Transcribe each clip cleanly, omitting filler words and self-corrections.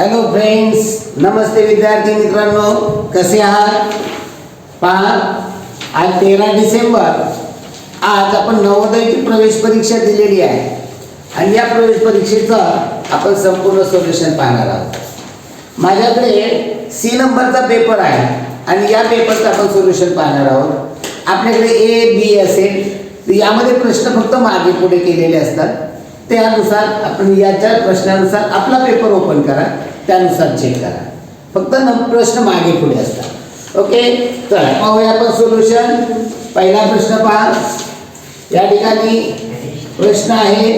Hello friends, नमस्ते विद्यार्थी मित्रांनो, कसे आहात? पहा, आज 13 डिसेंबर. आज आपण नवोदयची प्रवेश परीक्षा दिलेली आहे आणि या प्रवेश परीक्षेचं आपण संपूर्ण सोल्युशन पाहणार आहोत. माझ्याकडे सी नंबरचा पेपर आहे आणि या पेपरचं आपण सोल्युशन पाहणार आहोत. आपल्याकडे ए बी असेल तर यामध्ये प्रश्न फक्त मागे पुढे केलेले असतात. त्यानुसार आपण याच्या प्रश्नानुसार आपला पेपर ओपन करा, त्यानुसार चेक करा. फक्त प्रश्न मागे पुढे असतात. ओके, चला पाहूया आपण सोल्युशन. पहिला प्रश्न पहा. या ठिकाणी प्रश्न आहे,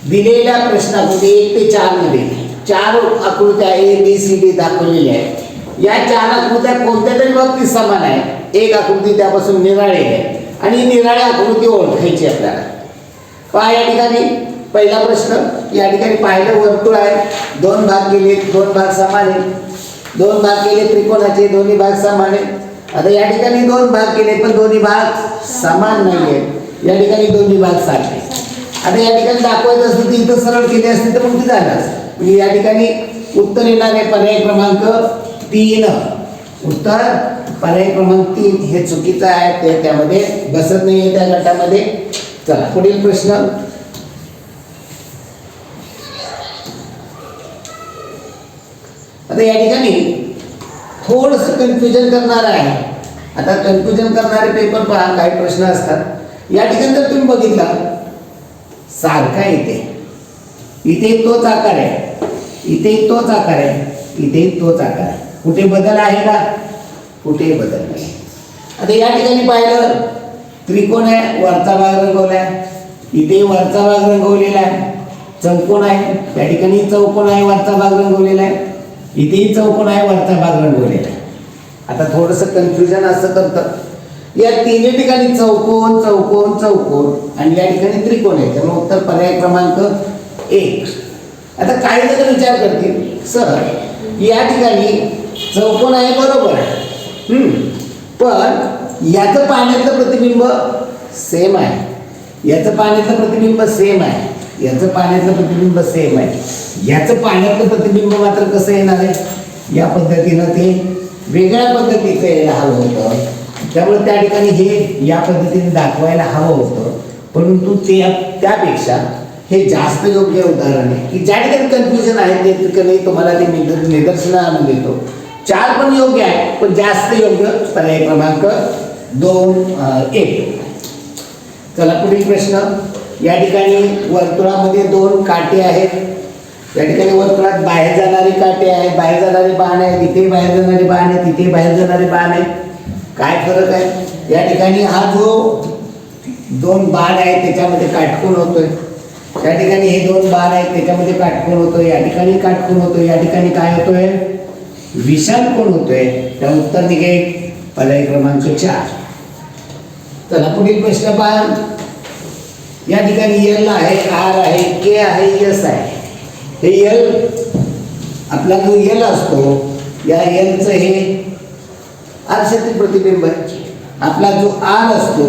दिलेल्या प्रश्नामध्ये 1 ते 4 मध्ये 4 आकृत्या ए बी सी डी दाखवलेल्या आहेत. या 4 आकृत्या कोणत्या तरी बाबतीत समान आहे. एक आकृती त्यापासून निराळी आहे आणि निराळ्या आकृती ओळखायची आपल्याला. पहा या ठिकाणी पहिला प्रश्न. या ठिकाणी पाहिलं वर्तुळ आहे, 2 भाग केले, 2 भाग समान आहे. 2 भाग केले त्रिकोणाचे, दोन्ही भाग समान आहे. आता या ठिकाणी 2 भाग केले पण दोन्ही भाग समान नाही आहेत. या ठिकाणी दोन्ही भाग सारखे. आता या ठिकाणी दाखवायचं असतं तर इथं सरळ केले असते तर मग ते झालं. म्हणजे या ठिकाणी उत्तर येणार आहे पर्याय क्रमांक 3. उत्तर पर्याय क्रमांक 3 हे चुकीचं आहे, ते त्यामध्ये बसत नाही आहे त्या गटामध्ये. चला पुढील प्रश्न. आता या ठिकाणी थोडस कन्फ्युजन करणार आहे. आता कन्फ्युजन करणारे पेपर पहा, काही प्रश्न असतात. या ठिकाणी जर तुम्ही बघितला सारखा इथे तोच आकार आहे, इथे तोच आकार आहे, इथे तोच आकार आहे. कुठे बदल आहे का? कुठे बदल नाही. आता या ठिकाणी पाहिलं त्रिकोण आहे, वरचा भाग रंगवला आहे, इथे वरचा भाग रंगवलेला आहे. चौकोन आहे, त्या ठिकाणी चौकोन आहे, वरचा भाग रंगवलेला आहे. इथेही चौकोन आहे, वरचा भाग रंगवलेला आहे. आता थोडंसं कन्फ्युजन असं करतं, या तिन्ही ठिकाणी चौकोन चौकोन चौकोन आणि या ठिकाणी त्रिकोण आहे, त्यामुळे उत्तर पर्याय क्रमांक 1. आता काही जण विचार करतील, सर या ठिकाणी चौकोन आहे बरोबर आहे, पण याचं पाण्यातलं प्रतिबिंब सेम आहे, याचं पाण्यातलं प्रतिबिंब सेम आहे, याचं पाण्यातलं प्रतिबिंब सेम आहे. याचं पाण्यातलं प्रतिबिंब मात्र कसं येणार आहे? या पद्धतीनं ते वेगळ्या पद्धतीचं यायला हवं होतं. त्यामुळे त्या ठिकाणी हे या पद्धतीने दाखवायला हवं होतं, परंतु त्यापेक्षा हे जास्त योग्य उदाहरण आहे की ज्या ठिकाणी कन्फ्युजन आहे ते ठिकाणी तुम्हाला ते निदर्शना आणून देतो. 4 पण योग्य आहे, पण जास्त योग्य पर्याय क्रमांक 1. चला पुढील प्रश्न. या ठिकाणी वर्तुळामध्ये 2 काटे आहेत. या ठिकाणी वर्तुळात बाहेर जाणारी काटे आहेत, बाहेर जाणारे बाण आहेत, इथे बाहेर जाणारे बाण आहेत, इथे बाहेर जाणारे बाण आहेत. काय फरक आहे? या ठिकाणी हा जो 2 बाण आहे त्याच्यामध्ये काटकोन होतोय, त्या ठिकाणी हे 2 बाण आहेत त्याच्यामध्ये काटकोन होतोय, या ठिकाणी काटकोन होतोय, या ठिकाणी काय होतोय? विषमकोन होतोय. त्या उत्तर निघेल पर्याय क्रमांक 4. चला पुढील प्रश्न पहा. या ठिकाणी एल आहे, आर आहे, के आहे, एस आहे. हे एल आपला जो एल असतो, या एलचं हे आरशातील प्रतिबिंब आहे. आपला जो आर असतो,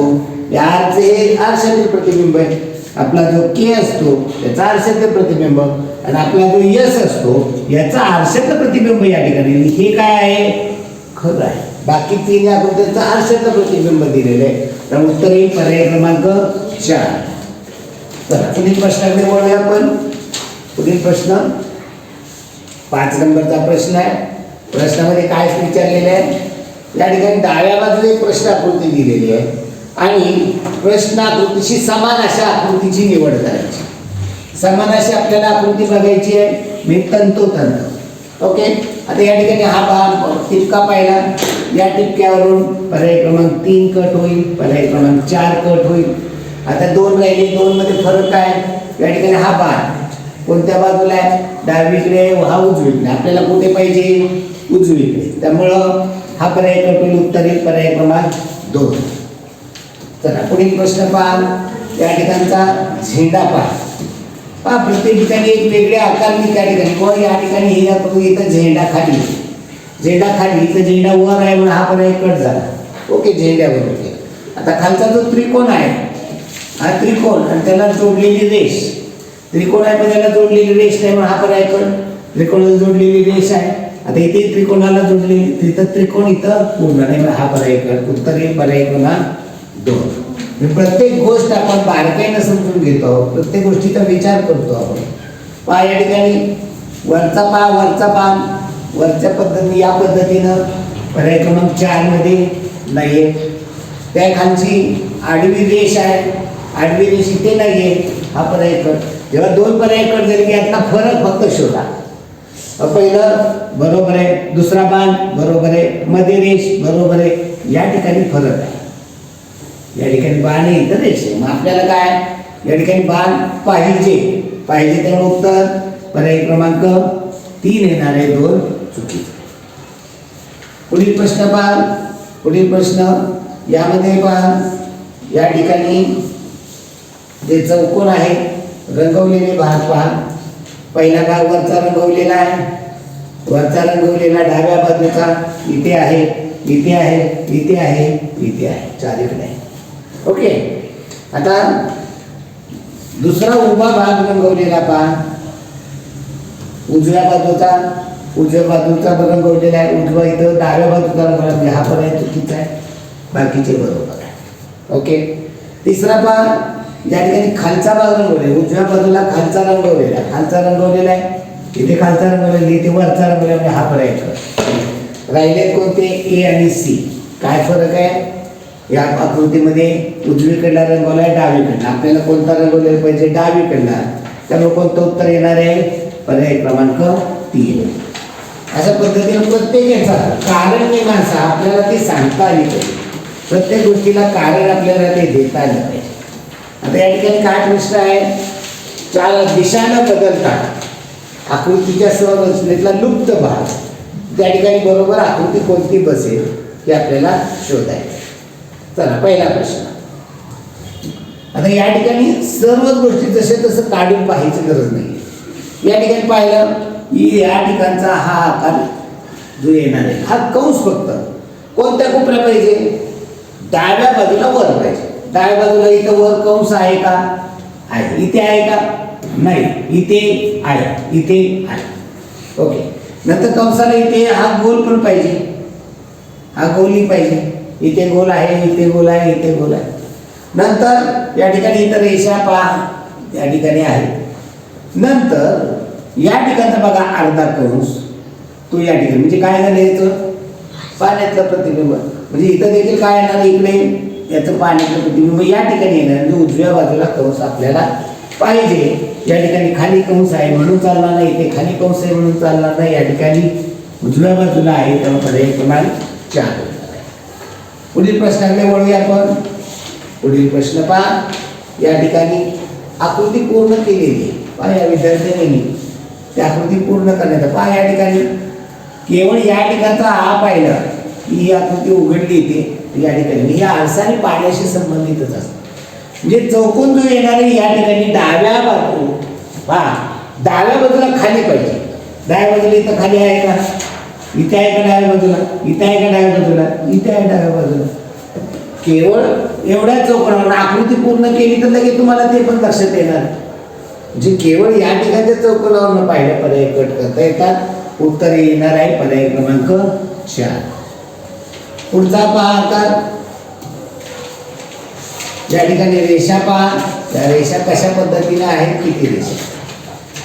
या आरचे हे आरशातील प्रतिबिंब आहे. आपला जो के असतो त्याचा आरशातील प्रतिबिंब आणि आपला जो यस असतो याचा आरशाचं प्रतिबिंब. या ठिकाणी हे काय आहे? खरं आहे. बाकी 3 आकृत्यांचं आरशाचं प्रतिबिंब दिलेलं आहे. तर उत्तर येईल पर्याय क्रमांक 4. चला पुढील प्रश्नाकडे वळूया आपण. पुढील प्रश्न 5 नंबरचा प्रश्न आहे. प्रश्नामध्ये काय विचारलेलं आहे? या ठिकाणी डाव्या बाजूला एक प्रश्न आकृती दिलेली आहे आणि प्रश्न आकृतीशी समान अशा आकृतीची निवड करायची. समान अशी आपल्याला आकृती बघायची आहे, मी तंतोतंत. ओके, आता या ठिकाणी हा भाग टिपका पाहिला, या टिपक्यावरून पर्याय क्रमांक 3 कट होईल, पर्याय क्रमांक 4 कट होईल. आता 2 राहिले, 2 मध्ये फरक आहे. या ठिकाणी हा बाण कोणत्या बाजूला आहे? डावीकडे, हा उजवीकडे. आपल्याला कुठे पाहिजे? उजवीकडे. त्यामुळं हा पर्याय कट होईल, उत्तर येईल पर्याय क्रमांक 2. चला पुढील प्रश्न पहा. या ठिकाणचा झेंडा पहा. प्रत्येक ठिकाणी एक वेगळ्या आकारने त्या ठिकाणी, व या ठिकाणी हे आपण इथं झेंडा खाली, झेंडा खाली, इथं झेंडा वर आहे म्हणून हा पर्याय कट झाला. ओके, झेंड्यावर ओके. आता खालचा जो त्रिकोण आहे, हा त्रिकोण आणि त्याला जोडलेली रेष, त्रिकोण आहे पण त्याला जोडलेली रेष नाही म्हणून हा पर्याय कट. त्रिकोणाला जोडलेली रेष आहे. आता इथे त्रिकोणाला जोडलेली, तिथं त्रिकोण, इथं पूर्ण नाही, हा पर्याय कर, उत्तरे पर्याय क्रमांक 2. प्रत्येक गोष्ट आपण बारकाईनं समजून घेतो, प्रत्येक गोष्टीचा विचार करतो आपण. पहा या ठिकाणी वरचा पान वरच्या पद्धतीने या पद्धतीनं पर्याय क्रमांक 4 मध्ये नाहीये. त्या खालची आडवी रेष आहे, आडवी रेष इथे नाहीये, हा पर्याय कर. जेव्हा 2 पर्याय कर झाले की यातला फरक फक्त शोधा. पहिलं बरोबर आहे, दुसरा बाण बरोबर आहे, मध्ये रेष बरोबर आहे, या ठिकाणी फरक आहे. या ठिकाणी बाण आहे, इथं रेष आहे. मग आपल्याला काय या ठिकाणी बाण पाहिजे त्यामुळे उत्तर पर्याय क्रमांक 3 येणार आहे, 2 चुकीचे. पुढील प्रश्न पहा. पुढील प्रश्न यामध्ये पहा, या ठिकाणी जे चौकोन आहे रंगवलेले भाग पहा. पहिला भाग वरचा रंगवलेला आहे, वरचा रंगवलेला डाव्या बाजूचा इथे आहे, इथे आहे, इथे आहे, इथे आहे, चारीकडे आहे. ओके. आता दुसरा उभा भाग रंगवलेला पहा, उजव्या बाजूचा रंगवलेला आहे, उजवा इथं डाव्या बाजूचा रंगवला, हा पर्याय चुकीचा आहे, बाकीचे बरोबर आहे. ओके. तिसरा पहा, या ठिकाणी खालचा भाग रंगवलेला, उजव्या बाजूला खालचा रंगवलेला आहे, इथे खालचा रंगवलेला, इथे वरचा रंगवलेला, हा पर्याय राहिलेत कोणते, ए आणि सी. काय फरक आहे या आकृतीमध्ये, उजवीकडला रंगवला आहे, डावीकडला. आपल्याला कोणता रंगवलेला पाहिजे, डावीकडला, त्यामुळे कोणतं उत्तर येणार आहे, पर्याय क्रमांक 3. अशा पद्धतीने प्रत्येकाचा कारण मीमांसा आपल्याला ते सांगता आली पाहिजे, प्रत्येक गोष्टीला कारण आपल्याला ते देता आलं पाहिजे. आता या ठिकाणी काय प्रश्न आहे, 4 दिशानं बदलतात आकृतीच्या संरचनेतला लुप्त भाग, त्या ठिकाणी बरोबर आकृती कोणती बसेल हे आपल्याला शोधायचं. चला पहिला प्रश्न. आता या ठिकाणी सर्वच गोष्टी जसे तसं काढून पाहायची गरज नाही. या ठिकाणी पाहिलं की या ठिकाणचा हा आकार जो येणार आहे, हा कंस फक्त कोणत्या कोपऱ्या पाहिजे, डाव्या बाजूला वर पाहिजे. डाव्या बाजूला इथं वर कंस आहे का, आहे. इथे आहे का, नाही. इथे आहे, इथे आहे. ओके. नंतर कंसाला इथे हा गोल पण पाहिजे, हा गोलही पाहिजे. इथे गोल आहे, इथे गोल आहे, इथे गोल आहे. नंतर या ठिकाणी इथं रेषा पहा, या ठिकाणी आहे. नंतर या ठिकाणचा बघा अर्धा कंस, तो या ठिकाणी, म्हणजे काय झालं याचं, पाण्यातलं प्रतिबिंब. म्हणजे इथं देखील काय येणार, इकडे याचं पाण्याचं प्रतिबिंब या ठिकाणी येणार. म्हणजे उजव्या बाजूला कंस आपल्याला पाहिजे. या ठिकाणी खाली कंस आहे म्हणून चालणार नाही, इथे खाली कंस आहे म्हणून चालणार नाही, या ठिकाणी उजव्या बाजूला आहे, त्यामुळे पर्याय क्रमांक 4. पुढील प्रश्नाकडे वळूया आपण. पुढील प्रश्न पहा. या ठिकाणी आकृती पूर्ण केलेली आहे. पहा या विद्यार्थ्यांनी त्या आकृती पूर्ण करण्याचा पहा. या ठिकाणी केवळ या ठिकाणचा हा पाहिला की ही आकृती उघडली येते. या ठिकाणी ही आरसा आणि पाण्याशी संबंधितच असते. म्हणजे चौकोन जो येणार आहे या ठिकाणी डाव्या बाजू पहा, डाव्या बाजूला खाली पाहिजे. डाव्या बाजूला इथं खाली आहे का, इथे आहे का डाव्या बाजूला, इथे आहे का डाव्या बाजूला, इथे आहे डाव्या बाजूला. केवळ एवढ्या चौकोनावर आकृती पूर्ण केली तर लगेच तुम्हाला ते पण लक्षात येणार. म्हणजे केवळ या ठिकाणच्या चौकोनावर पाहिल्या पर्याय कट करता येतात. उत्तर येणार आहे पर्याय क्रमांक 4. पुढचा पहा आकार. या ठिकाणी रेषा पहा, त्या रेषा कशा पद्धतीने आहेत, किती रेषा.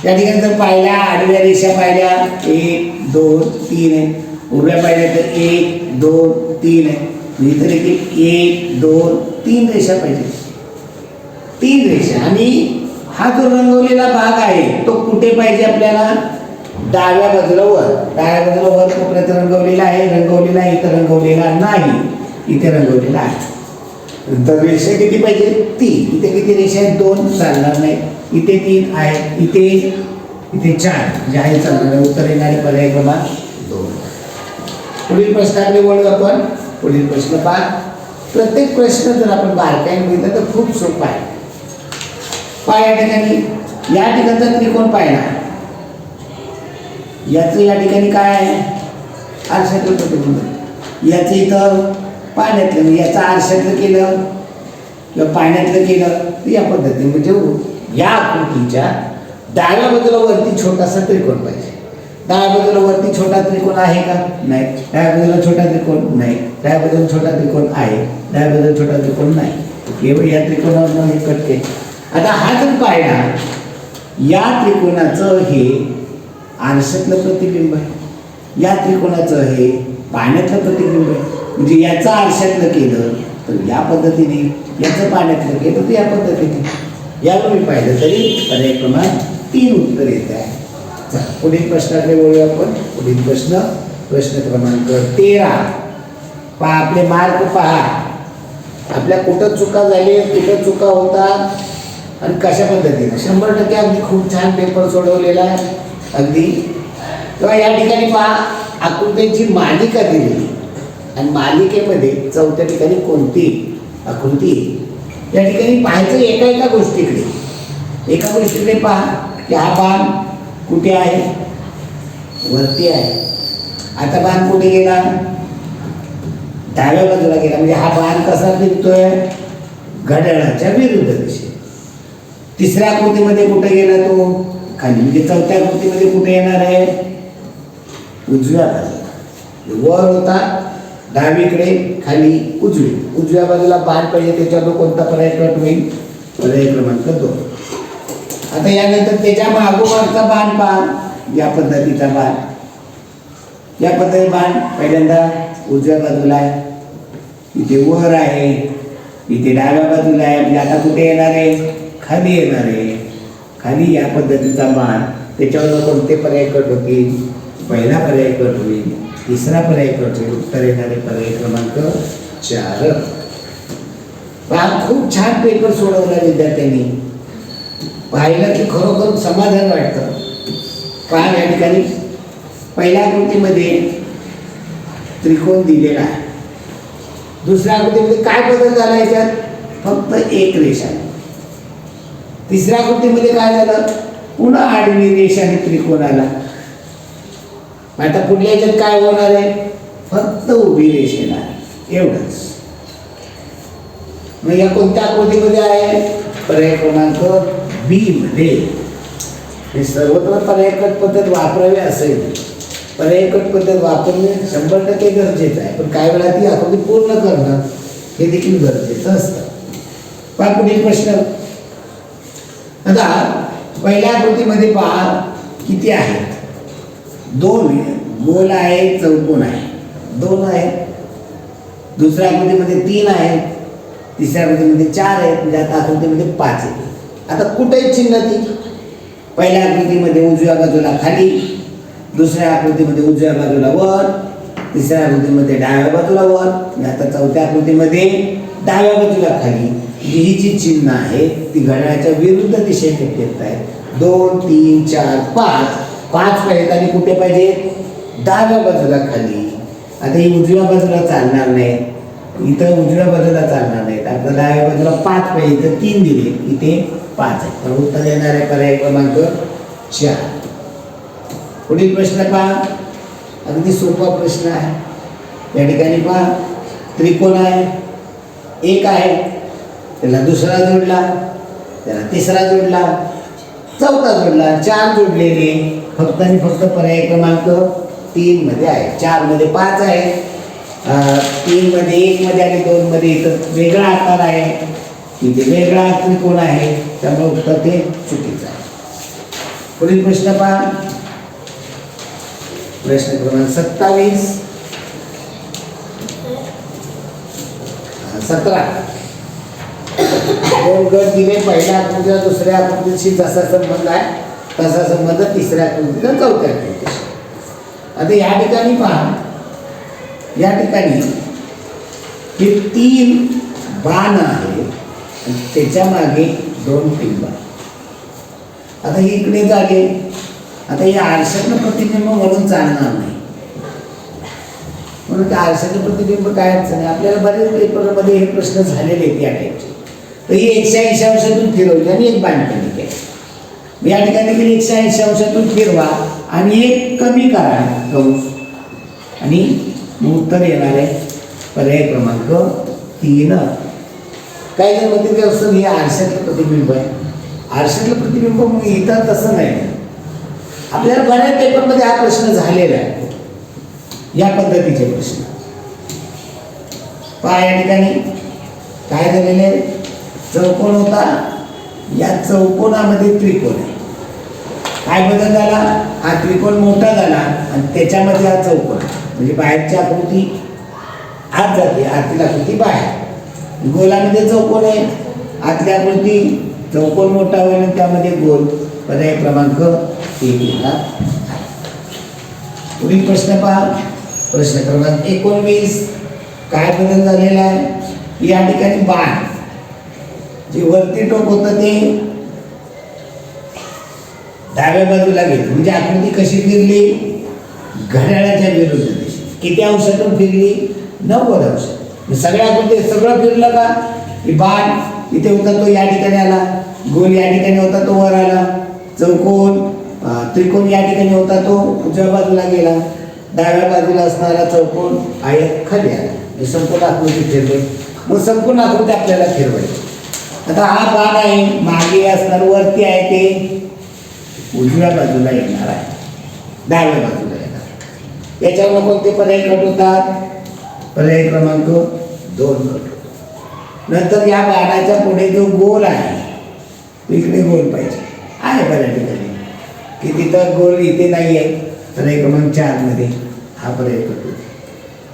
या ठिकाणी जर पाहिल्या आडव्या रेषा पाहिल्या 1 2 3 आहे, उभ्या पाहिल्या तर 1 2 3 आहे. इथे देखील 1 2 3 रेषा पाहिजे, 3 रेषा. आणि हा जो रंगवलेला भाग आहे तो कुठे पाहिजे आपल्याला, डाव्या बाजूला वर. डाव्या बाजूला वर कोपऱ्यात रंगवलेला आहे, इथं रंगवलेला नाही, इथे रंगवलेला आहे. तर रेषा किती पाहिजे, 3. इथे किती रेषा आहेत, 2 चालणार नाही. इथे 3 आहे, इथे 4 जे आहे चालणार आहे. उत्तर येणारे पर्याय क्रमांक 2. पुढील प्रश्नाकडे वळू आपण. पुढील प्रश्न पहा. प्रत्येक प्रश्न जर आपण बारकाईने बघितला तर खूप सोपा आहे. पहा या ठिकाणी या ठिकाणचा त्रिकोण पाहिला, याचं या ठिकाणी काय आहे, आरशातलं प्रतिबिंब. याचं इथं पाण्यातलं, याचं आरशातलं केलं किंवा पाण्यातलं केलं तर या पद्धतीने. म्हणजे या आकृतीच्या डाव्या बाजूला वरती छोटासा त्रिकोण पाहिजे. डाव्या बाजूला वरती छोटा त्रिकोण आहे का? नाही. डाव्या बाजूला छोटा त्रिकोण नाही. डाव्या बाजूला छोटा त्रिकोण आहे. डाव्या बाजूला छोटा त्रिकोण नाही. केवळ या त्रिकोणावर हे कट केले. आता हा जर पाहिला, या त्रिकोणाचं हे आरशातलं प्रतिबिंब आहे, या त्रिकोणाचं हे पाण्यातलं प्रतिबिंब आहे. म्हणजे याचं आरशातलं केलं तर या पद्धतीने, याचं पाण्यातलं केलं तर या पद्धतीने. यावर मी पाहिलं तरी पर्याय क्रमांक 3 उत्तर येत आहे. पुढील प्रश्नाकडे बोलूया आपण. पुढील प्रश्न क्रमांक 13. पहा आपले मार्क पहा. आपल्या कुठं चुका झाली, कुठं चुका होतात आणि कशा पद्धतीने. 100% अगदी खूप छान पेपर सोडवलेला आहे अगदी. तेव्हा या ठिकाणी पहा आकृत्यांची मालिका दिलेली आणि मालिकेमध्ये चौथ्या ठिकाणी कोणती आकृती. या ठिकाणी पाहायचं एका गोष्टीकडे. एका गोष्टीकडे पहा की हा बाण कुठे आहे? वरती आहे. आता बाण कुठे गेला? डाव्या बाजूला गेला. म्हणजे हा बाण कसा फिरतोय? घड्याळाच्या विरुद्ध दिशेत. तिसऱ्या आकृतीमध्ये कुठे गेला तो? खाली. म्हणजे चौथ्या आकृतीमध्ये कुठे येणार आहे? उजव्या बाजूला. वर होता डावीकडे, खाली उजव्या बाजूला बाण पाहिजे. त्याच्यावर कोणता पर्याय कट होईल? पर्याय क्रमांक 2. आता यानंतर त्याच्या मागोमागचा बाण पहा. या पद्धतीचा बाण, या पद्धतीचा बाण पहिल्यांदा उजव्या बाजूला आहे, इथे वर आहे, इथे डाव्या बाजूला आहे. म्हणजे आता कुठे येणार आहे? खाली येणार आहे. खाली या पद्धतीचा बाण. त्याच्यावर कोणते पर्याय कट होतील? पहिला पर्याय कट होईल, तिसरा पर्याय कट होईल. उत्तर येणारे पर्याय क्रमांक 4. खूप छान पेपर सोडवला विद्यार्थ्यांनी. पाहिलं की खरोखर समाधान वाटतं. पहा या ठिकाणी पहिल्या आकृतीमध्ये त्रिकोण दिलेला आहे. दुसऱ्या आकृतीमध्ये काय बदल झाला? याच्यात फक्त एक रेषा. तिसऱ्या आकृतीमध्ये काय झालं? पुन्हा आडवी रेषा आणि त्रिकोण आला. आता पुढल्या याच्यात काय होणार आहे? फक्त उभी रेष येणार, एवढंच. मग या कोणत्या आकृतीमध्ये आहे? पर्याय क्रमांक बी मध्ये. हे सर्वत्र पर्याय कट पद्धत वापरावी असेल. पर्याय कट पद्धत वापरणे 100% गरजेचं आहे. पण काय वेळा ती आकृती पूर्ण करणं हे देखील गरजेचं असतं. पहा पुढील प्रश्न. आता पहिल्या आकृतीमध्ये पहा किती आहेत? 2 गोल आहे, चौकोन आहे, 2 आहेत. दुसऱ्या आकृतीमध्ये 3 आहेत. तिसऱ्या आकृतीमध्ये 4 आहेत. म्हणजे आता आकृतीमध्ये 5 आहेत. आता कुठे चिन्ह ती? पहिल्या आकृतीमध्ये उजव्या बाजूला खाली, दुसऱ्या आकृतीमध्ये उजव्या बाजूला वर, तिसऱ्या आकृतीमध्ये डाव्या बाजूला वर, आता चौथ्या आकृतीमध्ये डाव्या बाजूला खाली. ही जी चिन्ह आहे ती घड्याळाच्या विरुद्ध दिशेने फिरत आहेत. 2 3 4 5 पाहिजेत आणि कुठे पाहिजे? डाव्या बाजूला खाली. आता ही उजव्या बाजूला चालणार नाही, इथं उजव्या बाजूला चालणार नाहीत. आता डाव्या बाजूला 5 पाहिजे, इथं 3 दिले, इथे 5 आहे. तर उत्तर येणार आहे पर्याय क्रमांक 4. पुढील प्रश्न पहा. अगदी सोपा प्रश्न आहे. या ठिकाणी पहा त्रिकोण आहे, एक आहे, त्याला दुसरा जोडला, त्याला तिसरा जोडला, चौथा जोडला, 4 जोडलेले. फक्त आणि फक्त पर्याय क्रमांक 3 मध्ये आहे. 4 मध्ये 5 आहे, 3 मध्ये 1 मध्ये आणि 2 मध्ये इथं वेगळा आकार आहे, इथे वेगळा त्रिकोण आहे. त्यामुळे उत्तर ते चुकीचं आहे. पुढील प्रश्न पहा. प्रश्न क्रमांक 27 17. 2 गट दिले. पहिल्या आकृतीला दुसऱ्या आकृतीशी जसा संबंध आहे तसा संबंध तिसऱ्या आकृतीला चौथ्या आकृतीशी. आता या ठिकाणी पहा, या ठिकाणी हे 3 बाण आहे, त्याच्या मागे 2 टिंब. आता हे इकडे झाले. आता हे आरशातलं प्रतिबिंब म्हणून चालणार नाही, म्हणून त्या आरशातलं प्रतिबिंब काय अडचण आहे. आपल्याला बरेच पेपरमध्ये हे प्रश्न झालेले आहेत या टाईपचे. तर ही 180 अंशातून फिरवली आणि एक बाण कमी केली. या ठिकाणी देखील 180 अंशातून फिरवा आणि एक कमी करा कंस आणि उत्तर येणार आहे पर्याय क्रमांक 3. काही जण म्हणतील की असं हे आरशातलं प्रतिबिंब आहे. आरशातलं प्रतिबिंब मग इथं तसं नाही. आपल्याला बऱ्याच पेपरमध्ये हा प्रश्न झालेला आहे, या पद्धतीचे प्रश्न पहा. या ठिकाणी काय झालेले आहे, चौकोन होता, या चौकोनामध्ये त्रिकोण आहे. काय बदल झाला, हा त्रिकोण मोठा झाला आणि त्याच्यामध्ये हा चौकोन, म्हणजे बाहेरची आकृती आत जाते, आतली आकृती बाहेर. गोलामध्ये चौकोन आहे, आतली आकृती चौकोन मोठा होईल आणि त्यामध्ये गोल. पर्याय क्रमांक 1 येणार. पुढील प्रश्न पहा, प्रश्न क्रमांक 19. काय बदल झालेला आहे, या ठिकाणी बाण जे वरती टोक होतं ते डाव्या बाजूला गेलं, म्हणजे आकृती कशी फिरली, घड्याळाच्या विरुद्ध दिशेने. किती अंशातून फिरली, 90 अंश. सगळ्या आकृती सगळं फिरलं का, की बाण इथे होता तो या ठिकाणी आला, गोल या ठिकाणी होता तो वर आला, चौकोन त्रिकोण या ठिकाणी होता तो उजव्या बाजूला गेला, डाव्या बाजूला असणारा चौकोन आयत खाली आला. हे संपूर्ण आकृती फिरले. मग संपूर्ण आकृती आपल्याला फिरवायची. आता हा बाण आहे, मागे असणार वरती आहे ते उजव्या बाजूला येणार आहे, डाव्या बाजूला येणार. याच्यावर कोणते पर्याय कट होतात, पर्याय क्रमांक 2 कट होतो. नंतर या बाणाच्या पुढे जो गोल आहे इकडे गोल पाहिजे आहे बऱ्या ठिकाणी, की तिथं गोल इथे नाही आहे, पर्याय क्रमांक 4 मध्ये हा पर्याय कट होतो.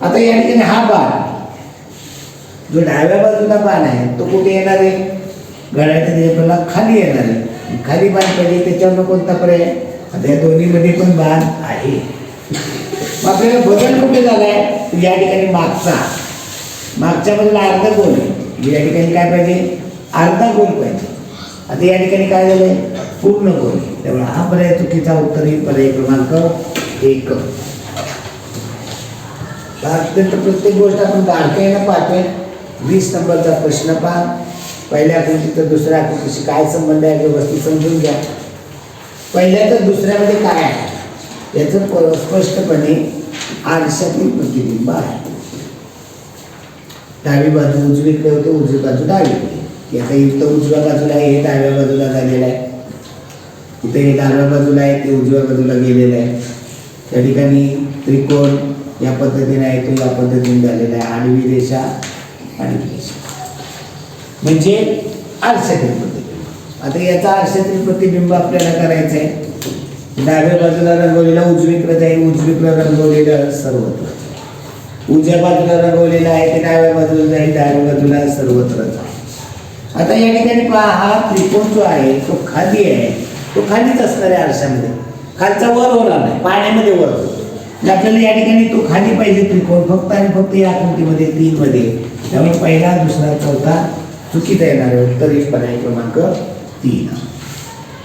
आता या ठिकाणी हा बाण जो डाव्या बाजूला बाण आहे तो कुठे येणार आहे, घड्याळाच्या दिशेला खाली येणार आहे. खाली बाण पाहिजे, त्याच्यावर कोणता पर्याय, आता या दोन्हीमध्ये पण बाण आहे. मग आपल्याला बदल कुठे झालाय, या ठिकाणी मागच्या बाजूला अर्धा गोल आहे, या ठिकाणी काय पाहिजे, अर्धा गोल पाहिजे. आता या ठिकाणी काय झालंय, पूर्ण गोल. त्यामुळे हा पर्याय चुकीचा, उत्तर ही पर्याय क्रमांक 1. प्रत्येक गोष्ट आपण बारकाईनं पाहतोय. 20 नंबरचा प्रश्न पहा. पहिल्या आकृती तर दुसऱ्या आकृतीशी काय संबंध आहे व्यवस्थित समजून घ्या. पहिल्या तर दुसऱ्यामध्ये काय आहे याचं स्पष्टपणे आरशातील प्रतिबिंब आहे. डावी बाजू उजवीकडे होते, उजवी बाजू डावीकडे. आता इथं उजव्या बाजूला आहे, हे डाव्या बाजूला झालेलं आहे. इथे हे डाव्या बाजूला आहे, ते उजव्या बाजूला गेलेलं आहे. त्या ठिकाणी त्रिकोण या पद्धतीने आहे, तो या पद्धतीने झालेला आहे. आडवी रेषा आडवी रेषा म्हणजे आरशातील प्रतिबिंब. आता याचा आरशातील प्रतिबिंब आपल्याला करायचं आहे. डाव्या बाजूला रंगवलेला उजवीकडे जाईल, उजवीकडे रंगवलेलं सर्वत्र. उजव्या बाजूला रंगवलेला आहे ते डाव्या बाजूला जाईल, डाव्या बाजूला सर्वत्र जाईल. आता या ठिकाणी पहा, हा त्रिकोण जो आहे तो खाली आहे, तो खालीच असणार आहे आरशामध्ये. खालचा वर होणार नाही, पाण्यामध्ये वर होतो. आपल्याला या ठिकाणी तो खाली पाहिजे त्रिकोण, फक्त आणि फक्त या आकृतीमध्ये 3 मध्ये. त्यामुळे पहिला, दुसरा, चौथा चुकीचा येणार आहे. उत्तर ही पर्याय क्रमांक 3.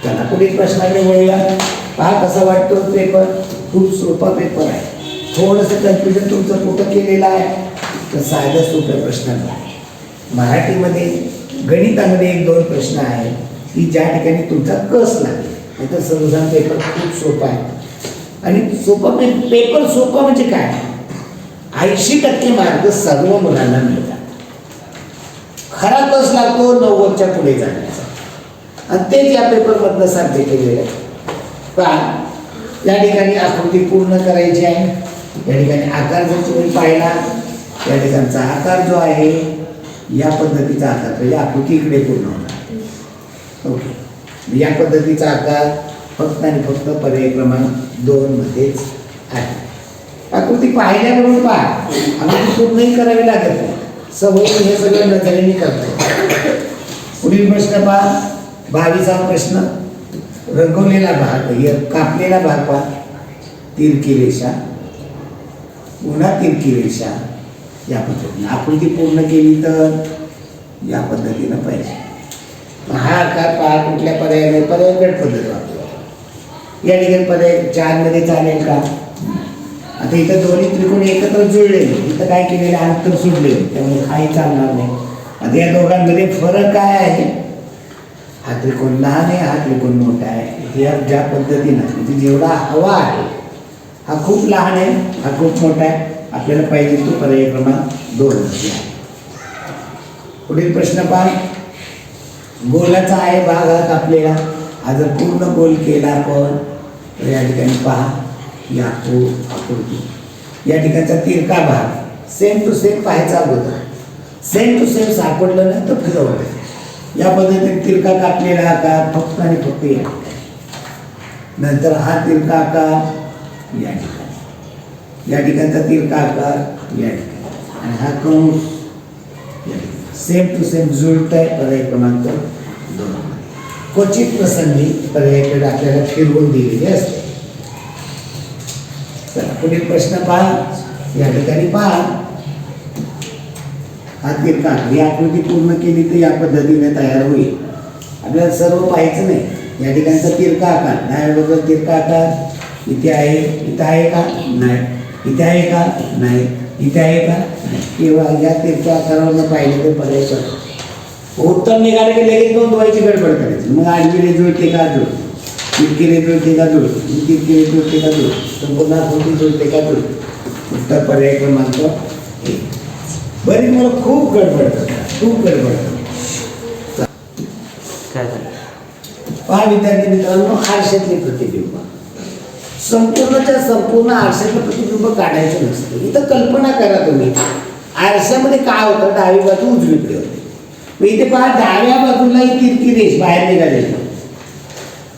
चला पुढील प्रश्नाकडे वळूया. पहा कसा वाटतो पेपर, खूप सोपा पेपर आहे. थोडंसं कन्फ्युजन तुमचं कुठं केलेलं आहे तर साध्या सोप्या प्रश्नांना. मराठीमध्ये गणितामध्ये 1-2 प्रश्न आहेत की ज्या ठिकाणी तुमचा कस लागेल. नाही तर सर्वसाधारण पेपर खूप सोपा आहे. आणि सोपा पेपर सोपा म्हणजे काय, 80% मार्क सर्व मुलांना मिळतात. खरा कस लागतो 90च्या पुढे जाण्याचा, आणि तेच या पेपरमधनं साध्य केलेलं आहे. पहा या ठिकाणी आकृती पूर्ण करायची आहे. या ठिकाणी आकार जर तुम्ही पाहिला, या ठिकाणचा आकार जो आहे या पद्धतीचा आकार, म्हणजे आकृती इकडे पूर्ण होणार. ओके, या पद्धतीचा आकार फक्त आणि फक्त पर्याय क्रमांक 2 मध्येच आहे. आकृती पाहिल्याबरोबर पहा, आकृती पूर्णही करावी लागत नाही, सवय हे सगळं नजरेने करतो. पुढील प्रश्न पहा, 22वा प्रश्न. रंगवलेला भाग, कापलेला भाग पहा, तिरकी रेषा, पुन्हा तिरकी रेषा, या पद्धतीने आकृती पूर्ण केली तर या पद्धतीनं पाहिजे. हा आकार पहा, कुठल्या पर्यायाने, पर्याय गट पद्धत वापरतो. या ठिकाणी पर्याय 4 मध्ये चालेल का. आता इथं दोन्ही त्रिकोण एकत्र जुळलेले, इथं काय केलेलं, अंतर सोडले, त्यामुळे काही चालणार नाही. आता या दोघांमध्ये फरक काय आहे, हा त्रिकोण लहान आहे, हा त्रिकोण मोठा आहे. या ज्या पद्धतीनं म्हणजे जेवढा हवा आहे, हा खूप लहान आहे, हा खूप मोठा आहे. आपल्याला पाहिजे तो पर्याय क्रमांक 2 मध्ये आहे. पुढील प्रश्न पहा, गोलाचा आहे भाग हा कापलेला. हा जर पूर्ण गोल केला आपण तर या ठिकाणी पहा ही आकृती, या ठिकाणचा तिरका भाग सेम टू सेम पाहायचा अगोदर, सेम टू सेम सापडलं नाही तर फिरवलं. या पद्धतीने तिरका कापलेला आकार फक्त आणि फक्त या ठिकाणी. नंतर हा तिरका आकार या ठिकाणी, या ठिकाणचा तिरका आकार या ठिकाणी, आणि हा कंस या ठिकाणी. सेम टू सेम जुळत आहे. पर्याय क्रमांक 2. क्वचित प्रसंगी पर्यायाकडे आपल्याला फिरवून दिलेली असते. चला पुढील प्रश्न पहा. या ठिकाणी पहा हा तिरका आकार, ही आकृती पूर्ण केली तर या पद्धतीने तयार होईल. आपल्याला सर्व पाहायचं नाही. या ठिकाणचा तिरका आकार, डाव्या बाजूला तिरका आकार इथे आहे, इथं आहे का नाही, इथे आहे का नाही, इथे आहे का नाही. केवळ या तिरक्या आकारावर पाहिजे तर पर्याय करतो. उत्तर निघाले की लगेच नोंदवायची गडबड करायची. मग आडवी रे जुळते का जुळते, तिरकी रे जुळते का जुळते, तिरकी रे जुळते का जुळते, संपूर्ण आकृती जुळते का जुळते. उत्तर पर्याय क्रमांक 1. बरीच मला खूप गडबड करतात, खूप गडबड करतात. पहा विद्यार्थी मित्रांनो, आरशातले प्रतिबिंब, संपूर्णच्या संपूर्ण आरशातलं प्रतिबिंब काढायचं नसतं. इथं कल्पना करा तुम्ही, आरशामध्ये काय होतं, डावी बाजू उजवीकडे होते. इथे पहा डाव्या बाजूला ही तिरकी रेष बाहेर निघालेली,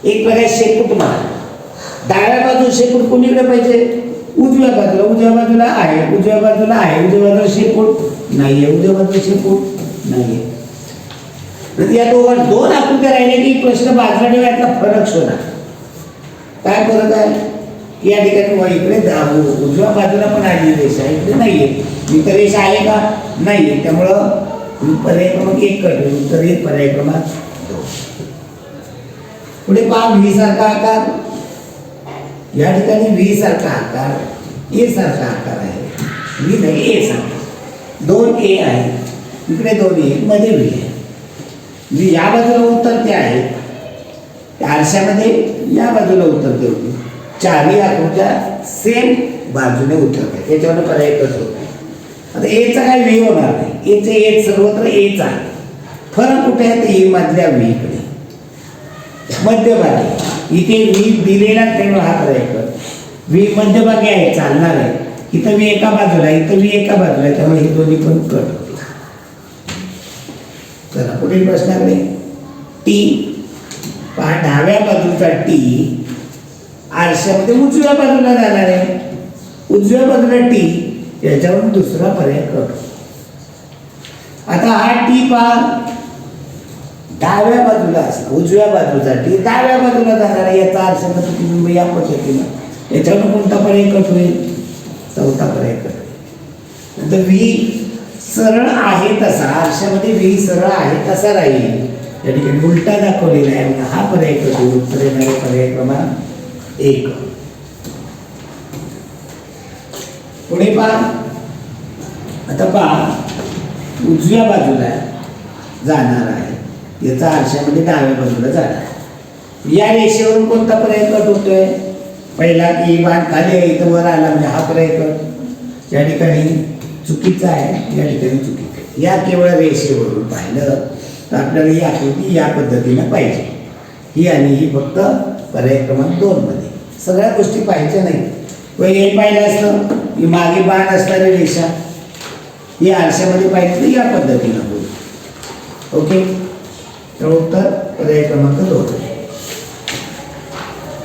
एक प्रकारे शेपूट मार. डाव्या बाजू शेपूट कोणीकडे पाहिजे, उजव्या बाजूला. उजव्या बाजूला आहे, उजव्या बाजूला आहे, उजव्या बाजूला शेपूट नाहीये, उजव्या बाजूला शेपूट नाहीये. या दोन आकृत्या राहिल्या की प्रश्न बाजूला ठेवा, यातला फरक शोधा. काय फरक आहे, या ठिकाणी इकडे उजव्या बाजूला पण आलेली रेष आहे, इकडे नाहीये. इतर रेष आहे का नाहीये, त्यामुळं पर्याय क्रमांक 1 कट, उत्तर येईल पर्याय क्रमांक 2. पुढे पहा व्ही सारखा आकार, या ठिकाणी व्ही सारखा आकार, ए सारखा आकार आहे. व्ही नाही ए सारखा, 2 ए आहे, इकडे 2 ए, मध्ये व्ही आहे. व्ही या बाजूला उतरते आहे, त्या आरशामध्ये या बाजूला उतरते होती. चारही आकृत्या सेम बाजूने उतरते, त्याच्यावर पर्याय कट होतो. आता एचा काय व्ही होणार नाही, एचे ए सर्वत्र एच आहे. फरक कुठे आहे, तर ए मधल्या व्ही कडे मध्यभागी. इथे व्ही दिलेला तेव्हा हा पर्याय कर. व्ही मध्यभागी आहे, चालणार आहे. इथं व्ही एका बाजूला, इथं व्ही एका बाजूला आहे, त्यामुळे हे दोन्ही पण कट होते. चला पुढील प्रश्नाकडे. टी पहा, डाव्या बाजूचा टी आरशामध्ये उजव्या बाजूला जाणार आहे. उजव्या बाजूला टी, याच्यावरून दुसरा पर्याय कट. आता हा टी पहा डाव्या बाजूला असला, उजव्या बाजूचा टी डाव्या बाजूला जाणार आहे. याचा आरशाचं प्रतिबिंब या पद्धतीनं, याच्यावरून कोणता पर्याय कट होईल, चौथा पर्याय कट होईल. नंतर व्ही सरळ आहे तसा, आरशामध्ये व्ही सरळ आहे तसा राहील, या ठिकाणी उलटा दाखवलेला आहे. हा पर्याय कट होईल. उत्तर येणारे पर्याय क्रमांक 1. पुढे पहा, आता पहा उजव्या बाजूला जाणार आहे, याचा आरशामध्ये डाव्या बाजूला जाणार. या रेषेवरून कोणता पर्याय कट होतोय, पहिला की बाण खाली आहे, इथं वर आला म्हणजे हा पर्याय कट. या ठिकाणी चुकीचा आहे, या ठिकाणी चुकीचं आहे. या केवळ रेषेवरून पाहिलं तर आपल्याला ही आकृती या पद्धतीनं पाहिजे. ही आणि ही फक्त पर्याय क्रमांक 2 मध्ये. सगळ्या गोष्टी पाहायच्या नाही. हे पाहिलं असतं की मागे बाण असणारी रेषा ही आरशामध्ये पाहिजे तर या पद्धतीनं होईल. ओके, तर उत्तर पर्याय क्रमांक 2.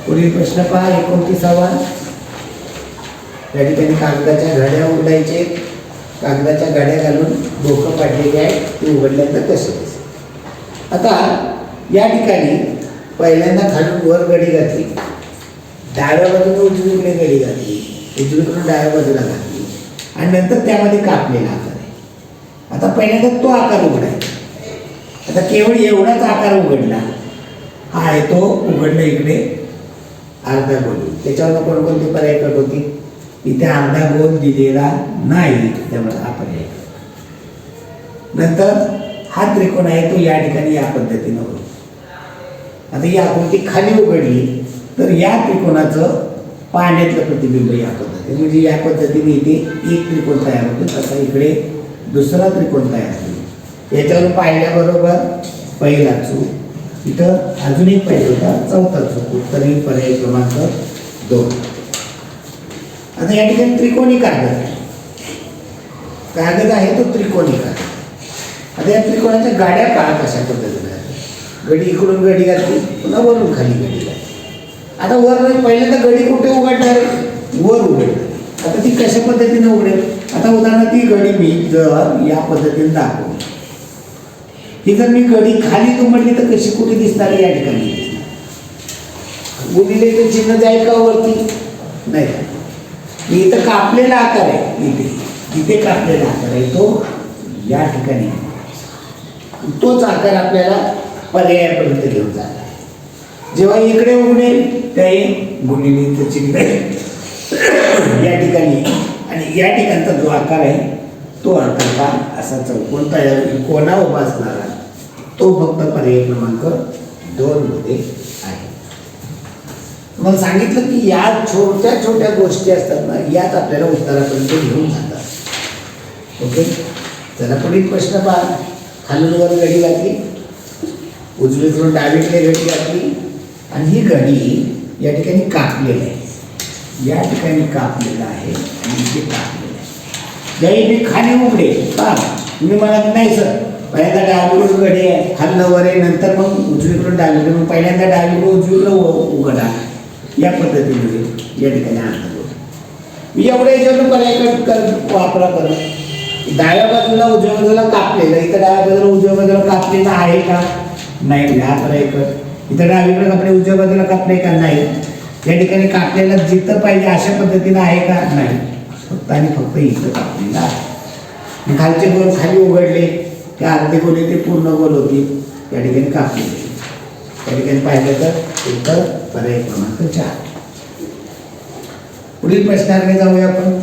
पुढील प्रश्न पहा 29वा. या ठिकाणी कागदाच्या घड्या उघडायचे, कागदाच्या घड्या घालून डोकं पाडलेले आहे, ते उघडल्यानंतर कसे दिसेल. आता या ठिकाणी पहिल्यांदा खालून वर घडी घातली, डाव्या बाजूने उजवीकडे घडी घातली, उजवीकडून डाव्या बाजूला घातली, आणि नंतर त्यामध्ये कापलेला आकार आहे. आता पहिल्यांदा तो आकार उघडायचा. आता केवळ एवढाच आकार उघडला, हा आहे तो उघडला इकडे अर्धा गोल. त्याच्यावर कोणकोणते पर्याय कट होती, इथे अर्धा गोल दिलेला नाही, त्यामुळे हा पर्याय. नंतर हा त्रिकोण आहे तो या ठिकाणी या पद्धतीनं होतो. आता ही आकृती खाली उघडली तर या त्रिकोणाचं पाण्यातलं प्रतिबिंब या पद्धतीने, म्हणजे या पद्धतीने इथे एक त्रिकोण तयार होतो, तसा इकडे दुसरा त्रिकोण तयार होतो. याच्यावर पाहिल्याबरोबर पहिला चूक, इथं अजून एक पाहिजे होता, चौथा चूक. उत्तर पर्याय क्रमांक 2. आता या ठिकाणी त्रिकोणी कागद आहे, कागद आहे तो त्रिकोणी कागद. आता या त्रिकोणाच्या गाड्या काढ कशा पद्धतीने गडी इकडून गडी घातली, पुन्हा वरून खाली गडी घातली. आता वर पहिल्यांदा गडी कुठे उघडणार, वर उघडली. आता ती कशा पद्धतीने उघडेल, आता उदाहरणार्थ ती गडी मी जर या पद्धतीने दाखवली, ही जर मी गडी खाली उघडली तर कशी कुठे दिसणार, या ठिकाणी दिसणार. गुणिलेचं चिन्ह जाईल का वरती, नाही. मी इथं कापलेला आकार आहे, इथे कापलेला आकार आहे तो या ठिकाणी, तोच आकार आपल्याला पर्यायापर्यंत घेऊन जाणार. जेव्हा इकडे उघडेल त्याही गुणिलेचं चिन्ह या ठिकाणी, आणि या ठिकाणचा जो आकार आहे तो आकार का असा चौकोन तयार होईल. कोणा उभा असणारा तो फक्त पर्याय क्रमांक 2 मध्ये आहे. तुम्हाला सांगितलं की या छोट्या छोट्या गोष्टी असतात ना, याच आपल्याला उत्तरापर्यंत घेऊन जातात. ओके, चला पुढील प्रश्न पहा. खालून वर गडी घातली, उजवीकडून डावीकडे गडी घातली, आणि ही गडी या ठिकाणी कापलेली आहे, या ठिकाणी कापलेलं आहे आणि इथे कापलेलं आहे. ज्यावेळी मी खाली उघडे पहा, तुम्ही मला नाही सर पहिल्यांदा डावीकडून गडी आहे, खालनं वर आहे, नंतर मग उजवीकडून डावीकडे, मग पहिल्यांदा डावीकडून उजवीकडे उघडा, या पद्धतीने या ठिकाणी आणतो. मी एवढ्या याच्यातून पर्याय वापरा करत. डाव्या बाजूला उजव्या बाजूला कापलेलं, इथं डाव्या बाजूला उजव्या बाजूला कापलेलं आहे का, नाही. हा पर्याय कर. इथं डावीकडे कापले, उजव्या बाजूला कापले का, नाही. या ठिकाणी कापलेला जिथं पाहिजे अशा पद्धतीनं आहे का, नाही. फक्त आणि फक्त इथं कापलेलं आहे. खालचे गोल खाली उघडले, ते अर्धे गोल ते पूर्ण गोल होती, या ठिकाणी कापलेले. या ठिकाणी पाहिलं तर उत्तर पर्याय क्रमांक 4. पुढील प्रश्नाकडे जाऊया आपण.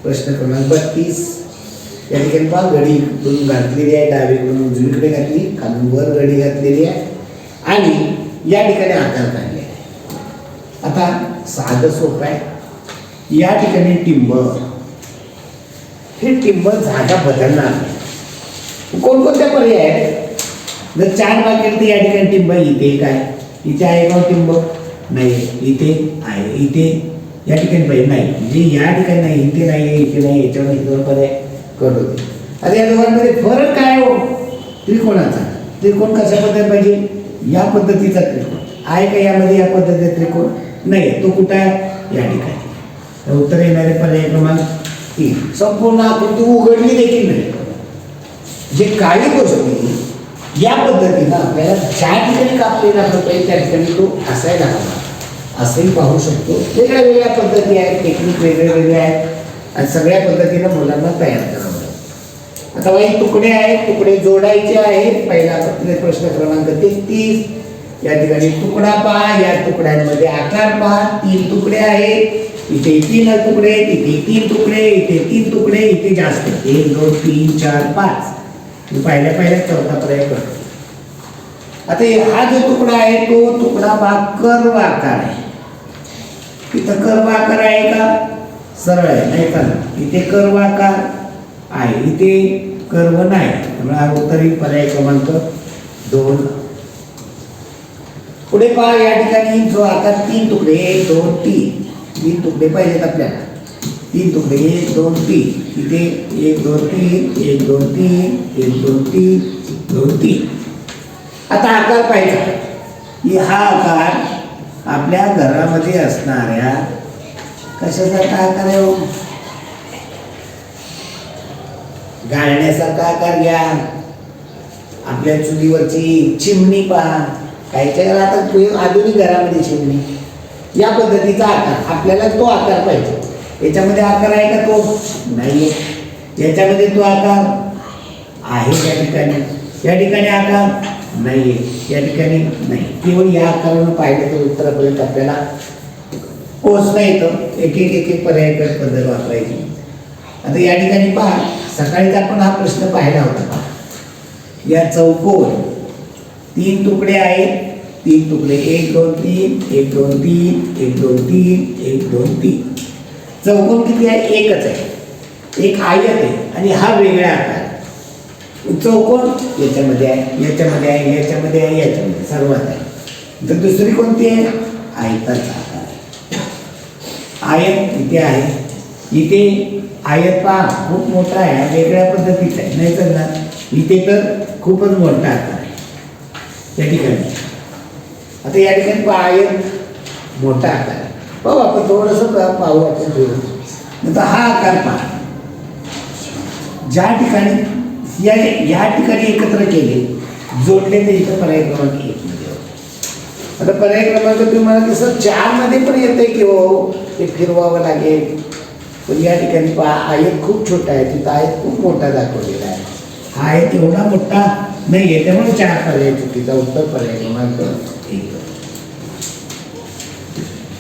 प्रश्न क्रमांक 32. या ठिकाणी पहा, गडी इकडून घातलेली आहे, डावीकडून उजवीकडे घातली, खालून वर गडी घातलेली आहे, आणि या ठिकाणी आकार काढले आहे. आता साधं सोपं आहे. या ठिकाणी टिंब, हे टिंब जागा बदलणार नाही. कोणकोणत्या पर्याय आहेत, जर 4 भाग केले तर या ठिकाणी टिंब इथे काय, इथे आहे का टिंब, नाही. इथे आहे, इथे या ठिकाणी पाहिजे, नाही. म्हणजे या ठिकाणी नाही, इथे नाही, इथे नाही, याच्यावर इथं पर्याय कट होते. आता या दोघांमध्ये फरक काय हो, त्रिकोणाचा. त्रिकोण कशा पद्धतीने पाहिजे, या पद्धतीचा त्रिकोण आहे का यामध्ये, या पद्धतीचा त्रिकोण नाही. तो कुठं आहे, या ठिकाणी. तर उत्तर येणारे पर्याय क्रमांक 3. संपूर्ण आकृती उघडली देखील नाही. जे काळी गोष्टी या पद्धतीनं आपल्याला ज्या ठिकाणी कापलेला पाहिजे त्या ठिकाणी तो असायला हवा, असंही पाहू शकतो. वेगळ्या वेगळ्या पद्धती आहेत, टेक्निक वेगळे वेगळे आहेत, आणि सगळ्या पद्धतीनं मुलांना तयार करावं. आता बाई तुकडे आहेत, तुकडे जोडायचे आहेत. पहिला प्रश्न क्रमांक 33. या ठिकाणी तुकडा पहा, या तुकड्यांमध्ये आकार पहा. 3 तुकडे आहेत, इथे 3 तुकडे, इथे 3 तुकडे, इथे 3 तुकडे, इथे जास्त 1 2 3 4 5. मी पहिल्या चौथा पर्याय करतो. आता हा जो तुकडा आहे तो तुकडा पहा, कर्व आकार आहे. इथं कर्व आकार आहे का, सरळ आहे, नाही का. इथे कर्व आकार आहे, इथे कर्व नाही. त्यामुळे हा उत्तरी पर्याय क्रमांक 2. पुढे पहा, या ठिकाणी जो आकार 3 तुकडे 1 2 3 तुकडे पाहिजेत आपल्याला. 3 तुकडे 1 2 3, इथे 1 2 3 1 2 3 1 2 3 2 3. आता आकार पाहिजे की हा आकार आपल्या घरामध्ये असणाऱ्या कशासारखा आकार आहे हो, गाळण्यासारखा आकार घ्या. आपल्या चुलीवरची चिमणी पहा, काहीच्या घरात आता आधुनिक घरामध्ये चिमणी, या पद्धतीचा आकार आपल्याला तो आकार पाहिजे. याच्यामध्ये आकार आहे का, तो नाही. याच्यामध्ये तो आकार आहे, या ठिकाणी आकार नाही, या ठिकाणी नाही. केवळ या आकारानं पाहिलं तर उत्तरापर्यंत आपल्याला पोचता येतं. एक एक पर्याय पद्धत वापरायची. आता या ठिकाणी पहा, सकाळीच आपण हा प्रश्न पाहिला होता. पहा, या चौकोन 3 तुकडे आहेत, 3 तुकडे 1 2 3 1 2 3 1 2 3 1 2 3. चौकोन किती आहे, एकच आहे, एक आयत आहे, आणि हा वेगळा आकार. चौकोन याच्यामध्ये आहे, याच्यामध्ये आहे, याच्यामध्ये आहे, याच्यामध्ये सर्वात आहे. तर दुसरी कोणती आहे, आयताचा आकार आहे. आयत इथे आहे, इथे आयत पहा खूप मोठा आहे, वेगळ्या पद्धतीचा आहे, नाही चालणार. इथे तर खूपच मोठा आकार आहे त्या ठिकाणी. आता या ठिकाणी पहा आयत मोठा आकार आहे. पाहू आपण थोडंसं पाहू आपण थोडं. नंतर हा आकार पहा, ज्या ठिकाणी या ठिकाणी एकत्र केले जोडले ते इथं पर्याय क्रमांक 1 मध्ये होतं. आता पर्याय क्रमांक तुम्हाला कसं 4 मध्ये पण येते की हो, ते फिरवावं लागेल. पण या ठिकाणी पहा आयत खूप छोटा आहे, तिथं आयत खूप मोठा दाखवलेला आहे. हा आयत एवढा मोठा नाही आहे, त्यामुळे 4 पर्याय चुकीचा. उत्तर पर्याय क्रमांक 1.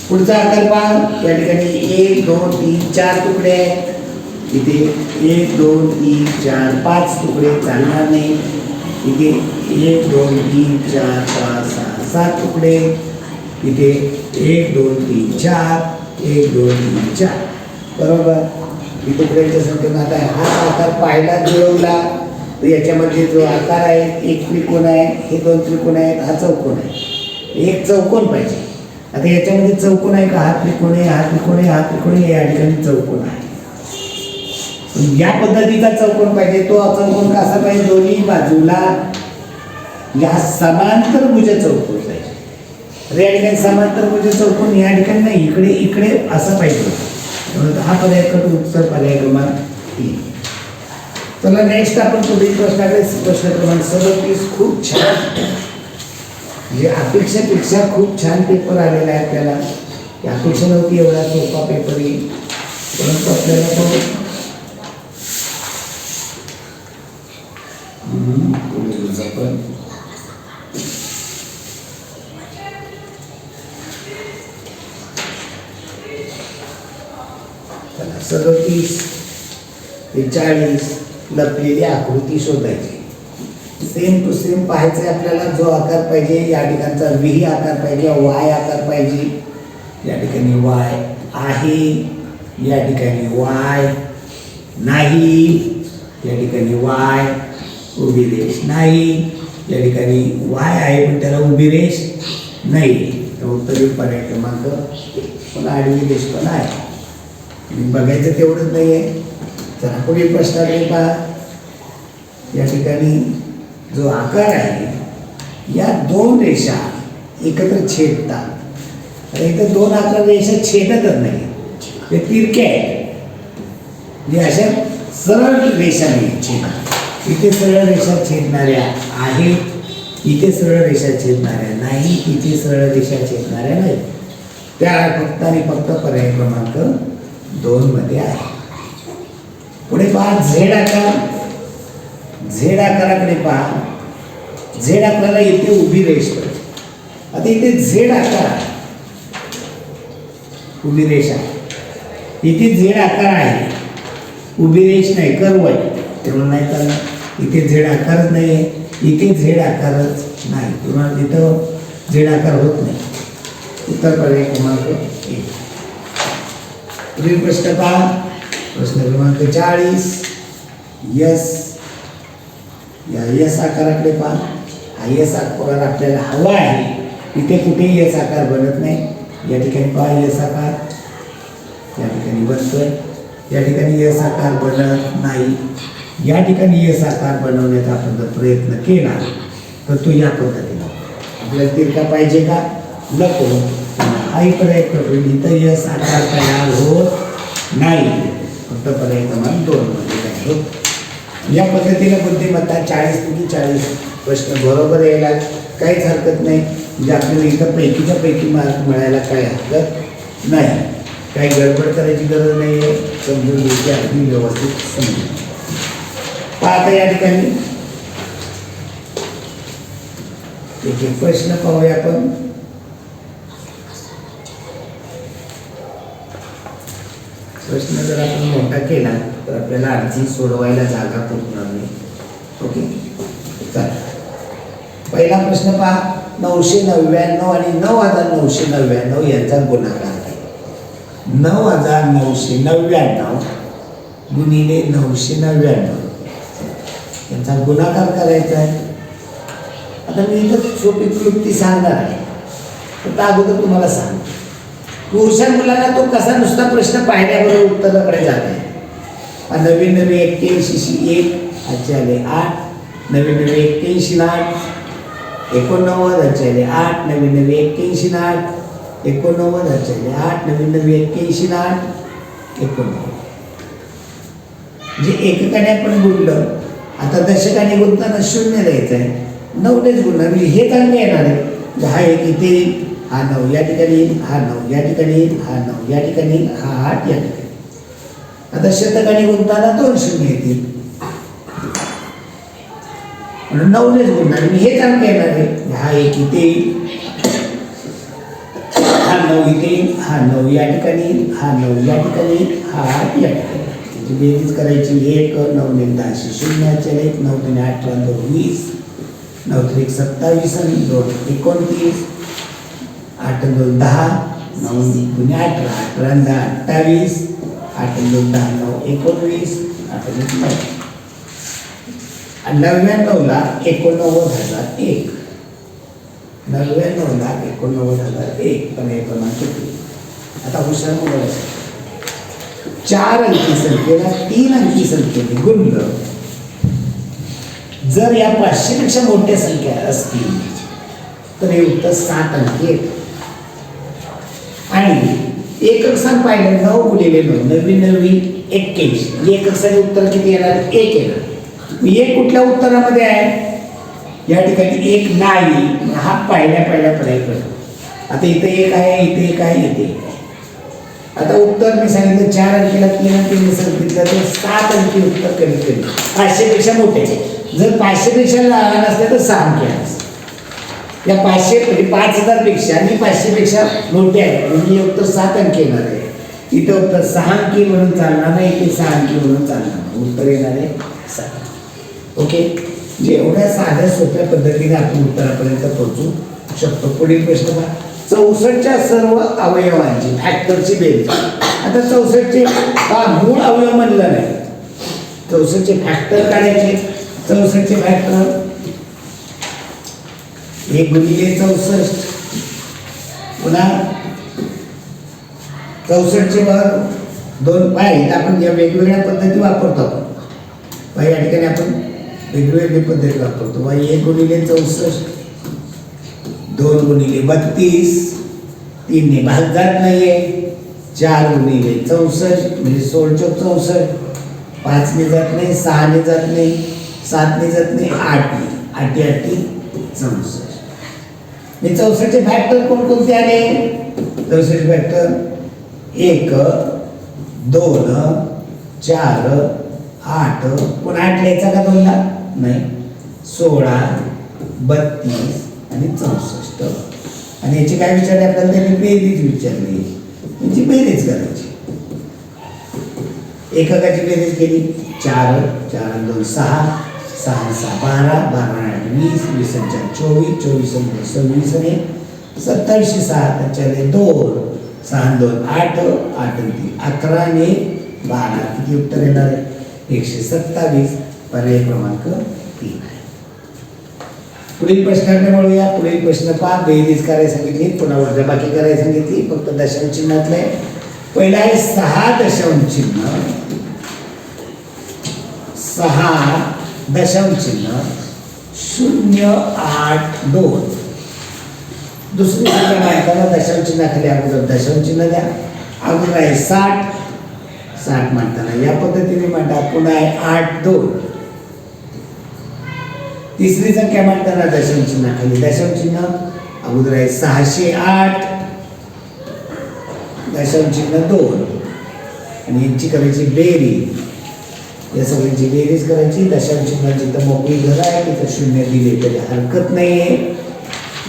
पुढचा आकार पहा, या ठिकाणी 1 2 3 4 तुकडे आहेत. इथे 1 2 3 4 5 तुकडे चालणार नाही. इथे 1 2 3 4 5 6 7 तुकडे. इथे 1 2 3 4 1 2 3 4. बरोबर. ही तुकड्यांच्या संख्येनं आता हा आकार पाहायला जुळवला तर याच्यामध्ये जो आकार आहे, एक त्रिकोण आहे, हे 2 त्रिकोण आहेत, हा चौकोन आहे. एक चौकोन पाहिजे. आता याच्यामध्ये चौकोन आहे का? हा त्रिकोण आहे, हा त्रिकोण आहे, हा त्रिकोण आहे, या ठिकाणी चौकोन आहे. या पद्धतीचा चौकोन पाहिजे. तो चौकोन कसा पाहिजे? दोन्ही बाजूला या समांतरभुज चौकोन पाहिजे. तर या ठिकाणी समांतरभुज चौकोन या ठिकाणी नाही, इकडे इकडे असं पाहिजे. हा पर्याय कट. उत्तर पर्याय क्रमांक 3. चला नेक्स्ट आपण पुढील प्रश्नाकडे. प्रश्न क्रमांक 37. खूप छान, म्हणजे अपेक्षेपेक्षा खूप छान पेपर आलेला आहे आपल्याला. अपेक्षा नव्हती एवढा सोपा पेपर येईल, परंतु आपल्याला तो चला 37 ते 40 लपलेली आकृती शोधायची. सेम टू सेम पाहायचं आपल्याला. जो आकार पाहिजे या ठिकाणचा व्ही आकार पाहिजे, वाय आकार पाहिजे. या ठिकाणी वाय आहे, या ठिकाणी वाय नाही, या ठिकाणी वाय उभी रेष नाही, या ठिकाणी वाय आहे पण त्याला उभी रेष नाही. तर उत्तर पर्याय क्रमांक पण आडवी रेष पण आहे. बघायचं तेवढंच नाही आहे. चला पुढील प्रश्नाकडे पहा. या ठिकाणी जो आकार आहे, या 2 रेषा एकत्र छेदतात. इथं 2 आकार रेषा छेदतच नाही, ते तिरके आहेत. म्हणजे अशा सरळ रेषा नाही छेदतात. इथे सरळ रेषा छेदणाऱ्या आहेत, इथे सरळ रेषा छेदणाऱ्या नाही, इथे सरळ रेषा छेदणाऱ्या नाही. त्या फक्त आणि फक्त पर्याय क्रमांक 2 मध्ये आहे. पुढे पहा झेड आकार. झेड आकाराकडे पहा. झेड आकाराला इथे उभी रेष पाहिजे. आता इथे झेड आकार आहे, उभी रेष आहे. इथे झेड आकार आहे, उभी रेष नाही, कर्व आहे, तेव्हा नाही चालणार. इथे झेड आकारच नाही आहे, इथे झेड आकारच नाही, तुम्हाला तिथं झेड आकार होत नाही. उत्तर पर्याय क्रमांक 1. पुढील प्रश्न पहा. प्रश्न क्रमांक 40. यस. या यस आकाराकडे पहा. हा यस आकार आपल्याला हवा आहे. इथे कुठे यस आकार बनत नाही. या ठिकाणी पहा यस आकार या ठिकाणी बनतोय, या ठिकाणी यस आकार बनत नाही. या ठिकाणी यस आकार बनवण्याचा आपण जर प्रयत्न केला तर तो या पद्धतीने. आपल्याला तिरका पाहिजे का? नको. हाही पर्याय करून इथं यस आकार तयार होत नाही. फक्त पर्याय क्रमांक 2 मध्ये आहे. या पद्धतीने बुद्धिमत्ता 40 पैकी 40 प्रश्न बरोबर यायला काहीच हरकत नाही. म्हणजे आपल्याला इथं पैकीच्या पैकी मार्क मिळायला काही हरकत नाही. काही गडबड करायची गरज नाही आहे. समजून घ्यायची, अगदी व्यवस्थित समजून. आता या ठिकाणी एक प्रश्न पाहूया आपण. प्रश्न जर आपण मोठा केला तर आपल्याला अडचणी सोडवायला जागा पुरणार नाही. ओके, चला पहिला प्रश्न पहा. 999 आणि 9999 यांचा गुणाकार. 9999 गुणिले 999 यांचा गुणाकार करायचा आहे. आता मी इथं छोटी क्लुप्ती सांगणार आहे, तर अगोदर तुम्हाला सांग हुशार मुलांना तो कसा नुसता प्रश्न पाहिल्याबरोबर उत्तराकडे जाते. 99 1 अच्छे आले 8, 99 8 89 अच्छे आले 8, 99 8 89 अच्छे आले 8, 99 8 89. जे एककाने आपण गुणलं, आता दशकाने गुणताना 0 द्यायचं आहे, 9नेच गुणणार म्हणजे हे चांगले येणार आहे. हा 1 इथे येईल, हा 9 या ठिकाणी येईल, हा 9 या ठिकाणी येईल, हा 9 या ठिकाणी येईल, हा 8 या ठिकाणी. आता शतकाने गुणताना 2 0 येतील म्हणून 9नेच गुणणार म्हणजे हे चांगले येणार आहे. हा 1 इथे येईल, हा 9 इथे येईल, हा 9 या ठिकाणी येईल, हा 9 या ठिकाणी येईल, हा 8 या ठिकाणी. बेरीज करायची 1 9 1 10 0 चले 9 3 8 2 20 9 3 27 आणि 2 29 8 2 10 9 2 18 18 10 28 8 2 10 9 19 8 2 9 99 ला 89,001 99 ला 89,001 पर्याय क्रमांक 3. आता हुशार मुलं 4 अंकी संख्येला 3 अंकी संख्येने गुणलं, जर या 500 पेक्षा मोठ्या संख्या असतील तर हे उत्तर 7 अंकी येतं. आणि एकक स्थान पाहिलं 9 गुणिले 9 99 81 एकक स्थानी उत्तर किती येणार? 1 येणार. मी 1 कुठल्या उत्तरामध्ये आहे? या ठिकाणी 1 नाही, हा पहिल्या पर्याय करतो. आता इथे 1 आहे, इथे 1 आहे, इथे 1 आहे. आता उत्तर मी सांगितलं 4 अंकीला 3 अंकी सांगितलं तर 7 अंकी उत्तर कमीत कमी 500 पेक्षा मोठे. जर 500 पेक्षा लहान असले तर 6 अंकी आहे. या 500 म्हणजे 5000 पेक्षा आणि 500 पेक्षा मोठे आहे म्हणजे उत्तर 7 अंकी येणार आहे. इथं उत्तर 6 अंकी म्हणून चालणार नाही, इथे 6 अंकी म्हणून चालणार नाही, उत्तर येणार आहे 7. ओके, जे एवढ्या साध्या सोप्या पद्धतीने आपण उत्तरापर्यंत पोहोचू शकतो. पुढील प्रश्न पहा. 64च्या सर्व अवयवांची फॅक्टरची बेरीज. आता 64चे मूळ अवयव म्हणलं नाही, 64चे फॅक्टर काढायचे. 64चे फॅक्टर 1 गुणिले 64, पुन्हा 64चे भाग 2 पाहिजे. आपण या वेगवेगळ्या पद्धती वापरतो. या ठिकाणी आपण वेगवेगळी पद्धती वापरतो. 1 गुणिले 64, 2 गुणिले 32, 3 ने भाग जात नाहीये, 4 गुणिले 64 म्हणजे 16 चौक 64, 5 ने जात नाही, 6 ने जात नाही, 7 ने जात नाही, 8 ने 8 8 64. मी 64चे फॅक्टर कोणकोणते आले? 64चे फॅक्टर 1 2 4 8, पुन्हा 8 लिहायचा का 2 ला? नाही, 16 32 आणि 64. आणि याची काय विचारले आपल्याला? त्यांनी बेरीज विचारली, याची बेरीज करायची. एककाची बेरीज केली 4 4 2 6 6 6 12 12 8 20 20 4 24 24 26 आणि 27 7 चले 2 6 2 8 8 3 11 आणि 12 किती उत्तर येणार आहे? 127. पर्याय क्रमांक 3. पुढील प्रश्नाकडे वळूया. पुढील प्रश्न पहा. बेरीज करायला सांगितली, पुन्हा वजाबाकी करायला सांगितली, फक्त दशांश चिन्हातले. पहिला आहे 6 दशांश चिन्ह, 6 दशांश चिन्ह 0 8 2. दुसरी संख्या मांडताना दशांश चिन्हाखाली अगोदर दशांश चिन्ह द्या. अगोदर आहे 60 60 मांडताना या पद्धतीने मांडा. पुन्हा आहे 8 2. तिसरी संख्या मांडताना दशांश चिन्हाखाली दशांश चिन्ह. अगोदर आहे 608 दशांश चिन्ह 2 आणि यांची करायची बेरीज. या सगळ्यांची बेरीज करायची. दशांश चिन्हाची तर मोकळी घर आहे, तिथं 0 दिले तरी हरकत नाहीये.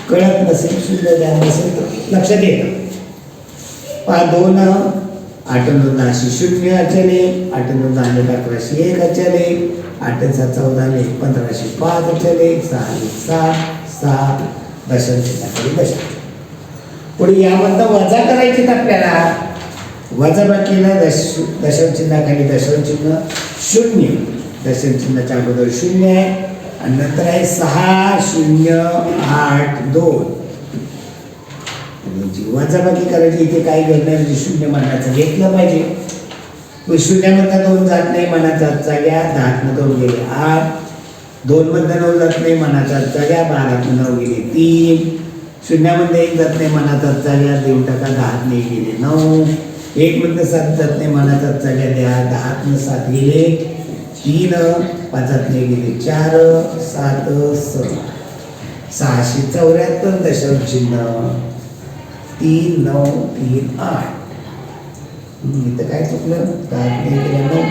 कळत नसेल 0 द्या नसेल तर लक्षात येतं. 2 8 2 10 0 अचले, 8 2 10 11 1 अचले, 8 7 14 15 5 अचले, 6 7 7 दशांश चिन्हाखाली दशांश. पुढे यामधनं वजा करायचे आपल्याला. वजाबाकीला दशांश चिन्हाखाली दशांश चिन्ह 0, दशांश चिन्हाच्या अगोदर 0 आहे आणि नंतर आहे 6 0 8 2 घ्यायची, वजाबाकी करायची. इथे काही घडण्याऐवजी शून्य मनाचं घेतलं पाहिजे. शून्यामधनं 2 जात नाही, मनाचा हातचा घ्या, 10तनं 2 गेले 8, 2मधनं 9 जात नाही, मनाचा हातचा घ्या, 12तनं 9 गेले 3, शून्यामध्ये 1 जात नाही, मनाचा हातचा घ्या, देऊन टाका, 10तनं 1 गेले 9, 1मधनं 7 जात नाही, मनाचा हातचा घ्या, द्या, 10तनं 7 गेले 3, 5तनं 1 गेले 4, 7, 6, 674 दशांश चिन्ह 3, 9, 3, 8. इथं काय चुकलं, 10तनं 1 गेलं 9,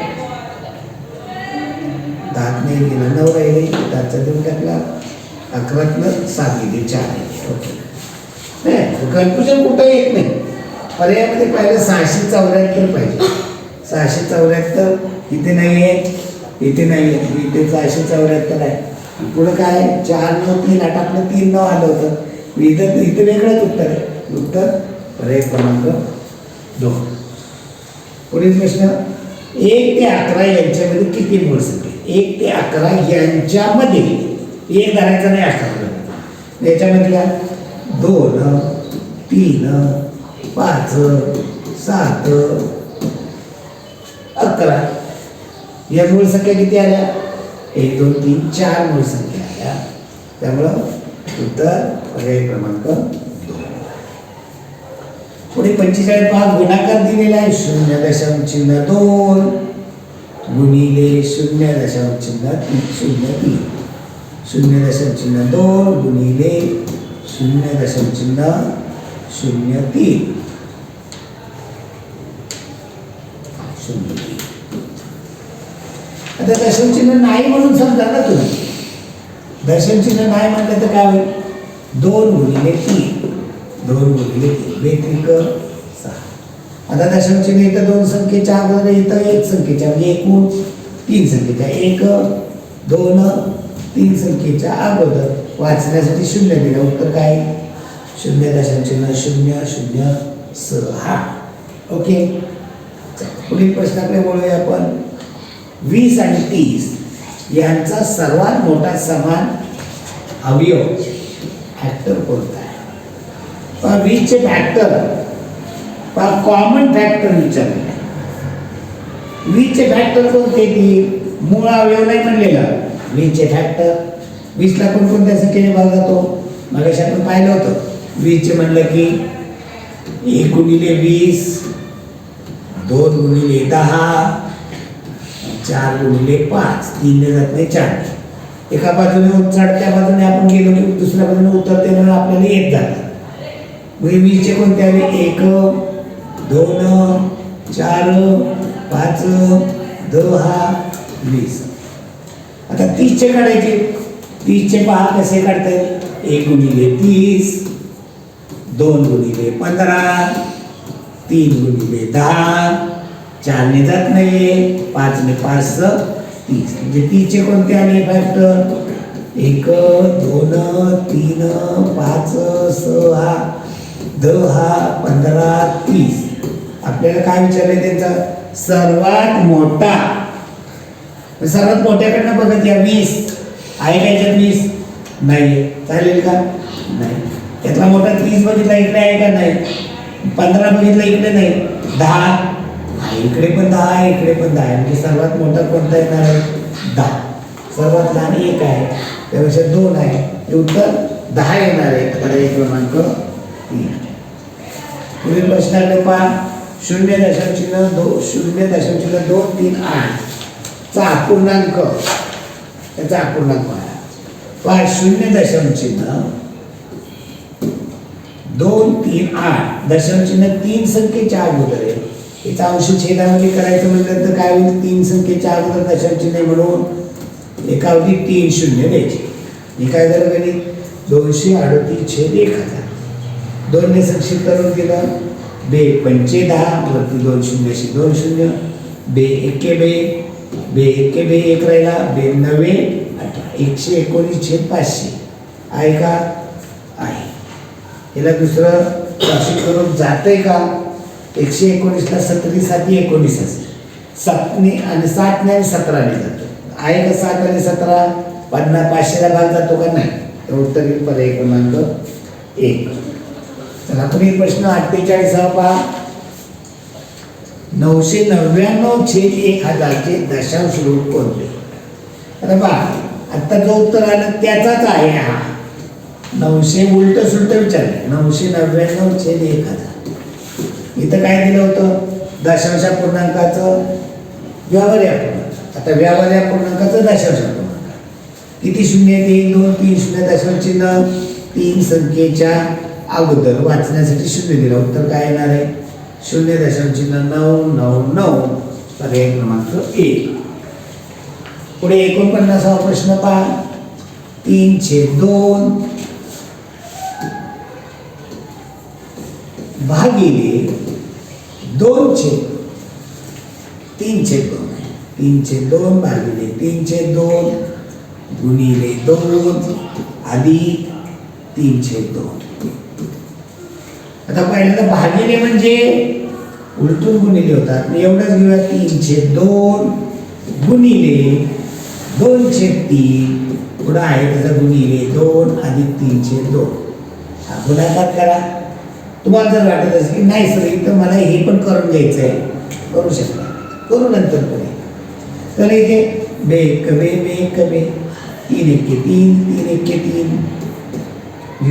10तनं 1 गेलं 9 राहिले, 10चा देऊन टाकला, 11तनं 7 गेले 4 गेले. ओके, नाही कन्फ्युजन कुठं येत नाही. पर्यायामध्ये पाहिलं 674 पाहिजे. 674 इथे नाही आहे, इथे नाही आहे, इथे 674 आहे. पुढं काय 4, 9, 3, 8 आपलं 3, 9 आलं होतं. इथे वेगळंच उत्तर आहे. उत्तर पर्याय क्रमांक 2. पुढील प्रश्न, 1 ते 11 यांच्यामध्ये किती मूळ संख्या? 1 ते 11 यांच्यामध्ये 1 धरायचा नाही, 11 याच्यामधल्या 2, 3, 5, 7, 11 या मूळ संख्या किती आल्या? 1, 2, 3, 4 मूळ संख्या आल्या. त्यामुळं उत्तर पर्याय क्रमांक 2. पुढे 45 भाग गुणाकार दिलेला आहे. 0.2 गुणिले 0.3, 0.2 गुणिले 0.03. आता दशम चिन्ह नाही म्हणून समजा ना तुम्ही. दशम चिन्ह नाही म्हटलं तर काय होईल? 2 गुणिले 3, 2 गुणिले 3 बेत्रिक 6. आता दशम चिन्ह इथं 2 संख्येच्या अगोदर, इथं 1 संख्येच्या, म्हणजे एकूण 3 संख्येच्या, 1, 2, 3 संख्येच्या अगोदर वाचण्यासाठी 0 दिलं. उत्तर काय? 0.006. ओके, पुढील प्रश्नाकडे वळूया आपण. 20 आणि 30 यांचा सर्वात मोठा समान अवयव फॅक्टर कोणता आहे? 20 चे फॅक्टर कॉमन फॅक्टर विचारले. 20 चे फॅक्टर कोणते? ती मूळ अवयव नाही म्हणलेला. 20 चे फॅक्टर, 20 ला कोणकोणत्या संख्येने भाग जातो? मगाशी आपण पाहिलं होतं. 20 चे म्हणलं की 1 गुणिले 20, 2 गुणिले 10, 4 गुणिले 5, 3 ने जात नाही 4. एका बाजूने चढत्या बाजूने आपण गेलो की दुसऱ्या बाजूने उतरते म्हणून आपल्याला 1 जातात. मग 20 चे कोणते आले? 1, 2, 4, 5, 10, 20. आता 30 चे काढायचे. 30 चे पहा कसे काढता येईल? 1 गुणिले 30, 2 गुणिले 15, 3 गुणिले 10, 4 ने जात नाही, 5 ने 5, 30. म्हणजे 30 चे कोणते आले फॅक्टर? 1, 2, 3, 5, 6, 10, 15, 30. आपल्याला काय विचारलंय? त्यांचा सर्वात मोठा. सर्वात मोठ्याकडनं बघत या. 20 आहे का याच्यात? 20 नाही, चालेल का? नाही. यातला मोठा 30 बघितला, इकडे आहे का? नाही. 15 बघितला, इकडे नाही. 10 इकडे पण 10 आहे, इकडे पण 10 आहे. म्हणजे सर्वात मोठा कोणता येणार आहे? 10. सर्वात लहान 1 आहे, त्यापेक्षा 2 आहे. हे उत्तर 10 येणार आहे. पर्याय क्रमांक 3. पुढील प्रश्नाकडे पहा. 0.238 चा अपूर्णांक, त्याचा अपूर्णांक पहा. 0.238 दशांश चिन्ह 3 संख्येच्या अगोदर आहे. याचा अंश छेदामध्ये करायचं म्हटलं तर काय होईल? 3 संख्येच्या अगोदर दशांश चिन्ह म्हणून एकावधी 3 शून्य द्यायचे. हे काय झालं गणित? 238/1000. 2 ने संक्षिप्त करून दिलं. 2 पंचे 10 वरती 2 शून्याशी 2 शून्य. 2 एके 2 1 राहिला. 2 9 18. 119/500 आहे का? आहे. याला दुसरं राशी करून जातंय का? 119ला 17 7 19 असेल. 7 ने आणि 7 ने आणि 17 ने जातो. आहे का? 7 आणि 17 500ला भाग जातो का? नाही. तर उत्तर येईल पर्याय क्रमांक 1. चला पुढील प्रश्न 48 पहा. 999/1000 चे दशांश रूप कोणते? आता पहा, आता जो उत्तर आलं त्याचाच आहे हा. 900 उलट सुलट विचारले. 999/1000. इथं काय दिलं होतं? दशांश पूर्णांकाचं व्यावहार्य अपूर्णांक. आता व्यावहार्य अपूर्णांकाचं दशांश अपूर्णांक किती शून्य? 1 2 3 0 दशांश चिन्ह 3 संख्येच्या अगोदर वाचण्यासाठी शून्य दिलं. उत्तर काय येणार आहे? 0.999. पर्याय क्रमांक 1. पुढे 49वा प्रश्न पहा. 3/2 भागिले 2/3/2 3/2 भागिले 3/2 गुणिले 2 अधिक 3/2. आता पहिल्यांदा भागिले म्हणजे उलटून गुणिले होतात. एवढंच घेऊया. 3/2 गुणिले 2/3 पुढं आहे त्याचा गुणिले 2 अधिक 3/2. हा गुणाकार करा. तुम्हाला जर वाटत असेल की नाही सर इथं मला हे पण करून घ्यायचं आहे, करू शकता, करू नंतर पुढे. तर इथे बेकवे 3 1 3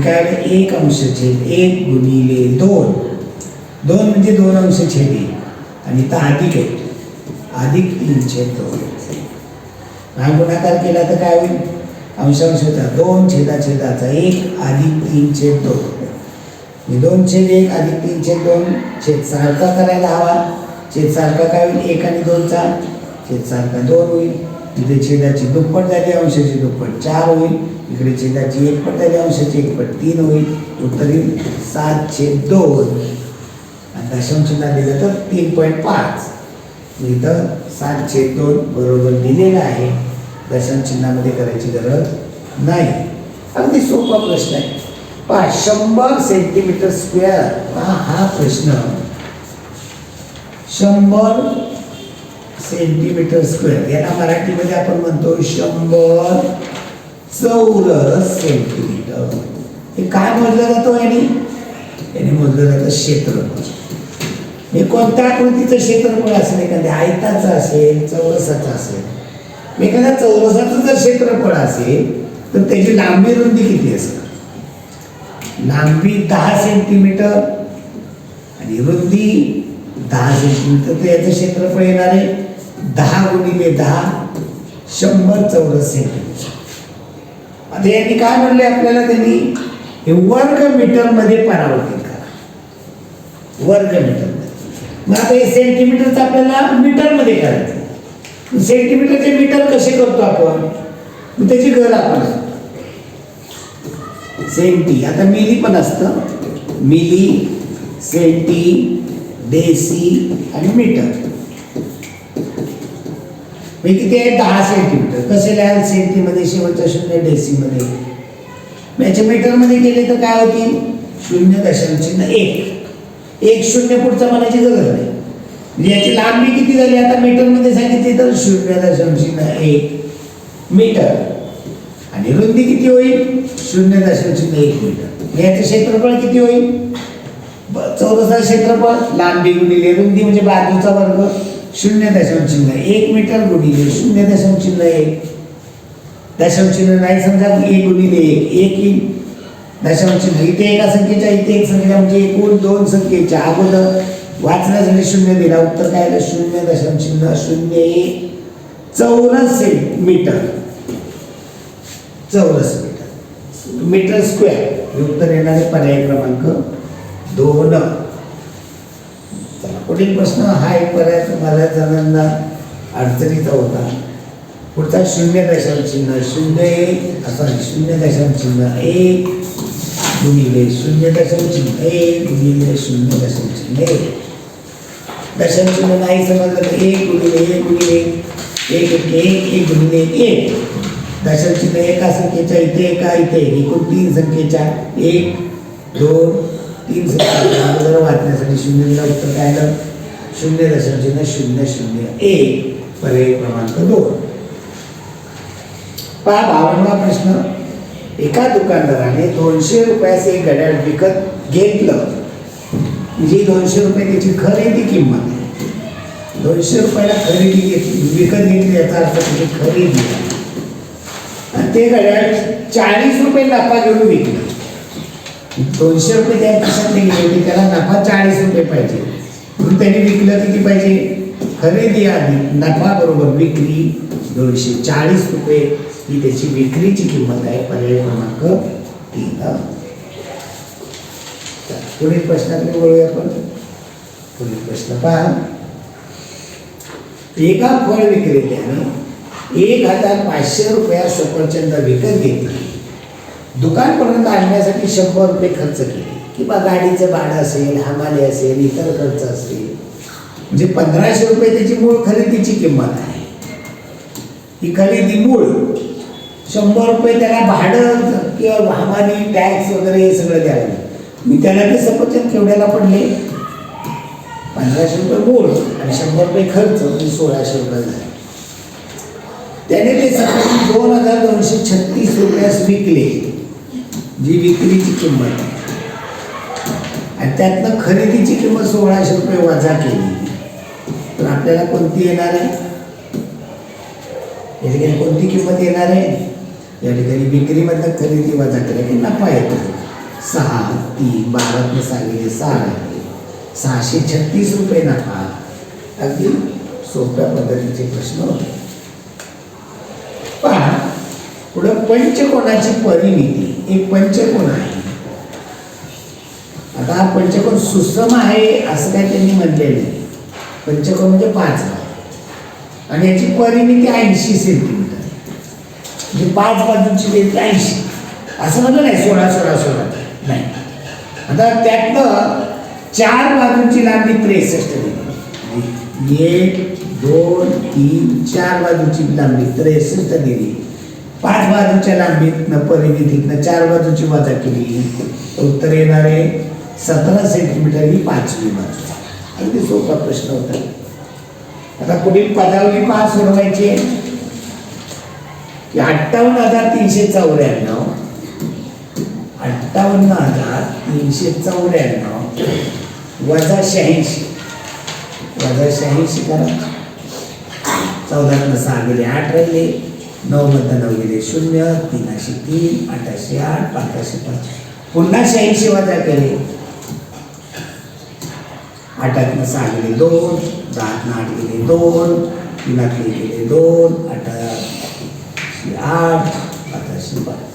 काय 1 अंशछेद 1 गुणिले 2 म्हणजे 2 अंशछेद 1 आणि इथं अधिक आहे अधिक 3/2. हा गुणाकार केला तर काय होईल? अंशांशाचा 2 छेदाचा 1 अधिक 3/2. 2/1 अधिक 3/2 छेद सारखा करायला हवा. छेद सारखा काय होईल? 1 आणि 2चा छेद सारखा 2 होईल. इथे छेदाची दुप्पट झाली, अंशाची दुप्पट 4 होईल. इकडे छेदाची 1 पट झाली, अंशाची 1 पट 3 होईल. उत्तर येईल 7/2. आणि दशांश चिन्ह दिलं तर 3.5. इथं 7/2 बरोबर दिलेलं आहे. दशांश चिन्हामध्ये करायची गरज नाही. अगदी सोपा प्रश्न आहे. 100 सेंटीमीटर स्क्वेअर हा प्रश्न 100 सेंटीमीटर स्क्वेअर याला मराठीमध्ये आपण म्हणतो 100 चौरस सेंटीमीटर. हे काय मोजलं जातं? याने मोजलं जातं क्षेत्रफळ. हे कोणत्या आकृतीचं क्षेत्रफळ असेल? एखाद्या आयताचं असेल, चौरसाचं असेल. एखाद्या चौरसाचं जर क्षेत्रफळ असेल तर त्याची लांबी रुंदी किती असेल? लांबी 10 सेंटीमीटर आणि रुंदी 10 सेंटीमीटर. तर याचं क्षेत्रफळ येणार आहे 10 गुणिले 10 100 चौरस सेंटीमीटर. आता यांनी काय म्हणले आपल्याला? त्यांनी हे वर्ग मीटर मध्ये परावर्तित करा. वर्ग मीटर मध्ये. मग आता हे सेंटीमीटरचं आपल्याला मीटर मध्ये करायचं. सेंटीमीटरचे मीटर कसे करतो आपण? त्याची गरज आपण सेंटी. आता मिली पण असतं. मिली, सेंटी, डेसी आणि मीटर. मी किती आहे? 10 सेंटीमीटर. कसे लिहाल? सेंटीमध्ये शेवटच्या 0, डेसीमध्ये. याच्या मीटरमध्ये केले तर काय होतील? 0.1. 1 0 पुढचा म्हणायची गरज नाही. म्हणजे याची लांबी किती झाली? आता मीटरमध्ये सांगितली तर 0.1 मीटर. आणि रुंदी किती होईल? 0.1 मीटर. याचं क्षेत्रफळ किती होईल? चौरसाचं क्षेत्रफळ लांबी गुणिले रुंदी म्हणजे बाजूचा वर्ग 0.1 मीटर गुणिले 0.1. दशांश चिन्ह नाही समजा 1 गुणिले 1 येईल. दशांश चिन्ह इथे एका संख्येच्या इथे एक संख्या म्हणजे एकूण 2 संख्येच्या अगोदर वाचण्यासाठी 0 दिला. उत्तर काय आलं? 0.01 चौरस मीटर. चौरस मीटर. मीटर स्क्वेअर उत्तर येणारे पर्याय क्रमांक 2. चला पुढील प्रश्न हा एक पर्याय तुम्हाला जणांना अडचणीचा होता. पुढचा 0.0 असा 0.1 गुणिले 0.1 गुणिले 0.1. दशांश चिन्ह नाही समजलं तर 1 गुणिले 1 गुणिले 1 गुणिले 1. दशांश चिन्ह एका संख्येच्या इथे एका इथे एकूण 3 संख्येच्या 1 2 3 संख्येच्या अगोदर वाचण्यासाठी 0 दिला. उत्तर काय आलं? 0.001 पर्याय क्रमांक 2. पहा 52वा प्रश्न. एका दुकानदाराने 200 रुपयाचं एक घड्याळ विकत घेतलं, जी 200 रुपये त्याची खरेदी किंमत आहे. 200 रुपयाला खरेदी घेतली, विकत घेतली, याचा अर्थ त्याची खरेदी. आणि ते घड्याळ 40 रुपये नफा घेऊन विकलं. 200 रुपये त्या खिशातले गेले होते, त्याला नफा 40 रुपये पाहिजे, म्हणून त्यांनी विकलं किती पाहिजे? खरेदी आधी नफा बरोबर विक्री 240 रुपये ही त्याची विक्रीची किंमत आहे. पर्याय क्रमांक 3. पुढील प्रश्नाकडे वळूया आपण. पुढील प्रश्न पहा. एका फळ विक्रेत्याने 1500 रुपयात सफरचंद विकत घेतली. दुकानपर्यंत आणण्यासाठी 100 रुपये खर्च केले, किंवा गाडीचं भाडं असेल, हमाली असेल, इतर खर्च असेल, म्हणजे 1500 रुपये त्याची मूळ खरेदीची किंमत आहे. ही खरेदी मूळ. 100 रुपये त्याला भाडं किंवा हमाली, टॅक्स वगैरे हे सगळं द्यावं. मी त्याला ते सफरचंद केवढ्याला पडले? 1500 रुपये मूळ आणि 100 रुपये खर्च, म्हणजे 1600 रुपये झाले. त्याने ते सफरचंद 2236 रुपयास विकले, जी विक्रीची किंमत आहे. आणि त्यातनं खरेदीची किंमत 1600 रुपये वजा केली, तर आपल्याला कोणती येणार आहे? या ठिकाणी कोणती किंमत येणार आहे? या ठिकाणी विक्रीमधनं खरेदी वजा केली की नफा येतो. 6, 3, 12 सांगितले 6 आहे, 636 रुपये नफा. अगदी सोप्या पद्धतीचे प्रश्न होते. पहा पुढं पंचकोनाची परिमिती. एक पंचकोन आहे. आता हा पंचकोन सुसम आहे असं काय त्यांनी म्हटलेलं नाही. पंचकोन म्हणजे 5 भाग आणि याची परिमिती 80 सेंटीमीटर, म्हणजे 5 बाजूंची बेरीज 80. असं म्हणलं नाही 16 नाही. आता त्यातनं 4 बाजूंची लांबी 63 दिली. 1, 2, 3, 4 बाजूची लांबी 63 दिली. 5 बाजूच्या लांबीतनं परिमितीतनं 4 बाजूची वजा केली, उत्तर येणार आहे 17 सेंटीमीटर ही 5वी बाजू. अगदी सोपा प्रश्न होता. आता पुढील पदावली पहा सोडवायची आहे की 58,394 वजा 86 करा. 14 6 गेले 8 राहिले, 9 मधनं 9 गेले 0, 3 3, 8 8, 5 5. पुन्हा 86 वजा केले. 8 6 गेले 2, 10 8 गेले 2, 3 गेले 2, 8 8, 5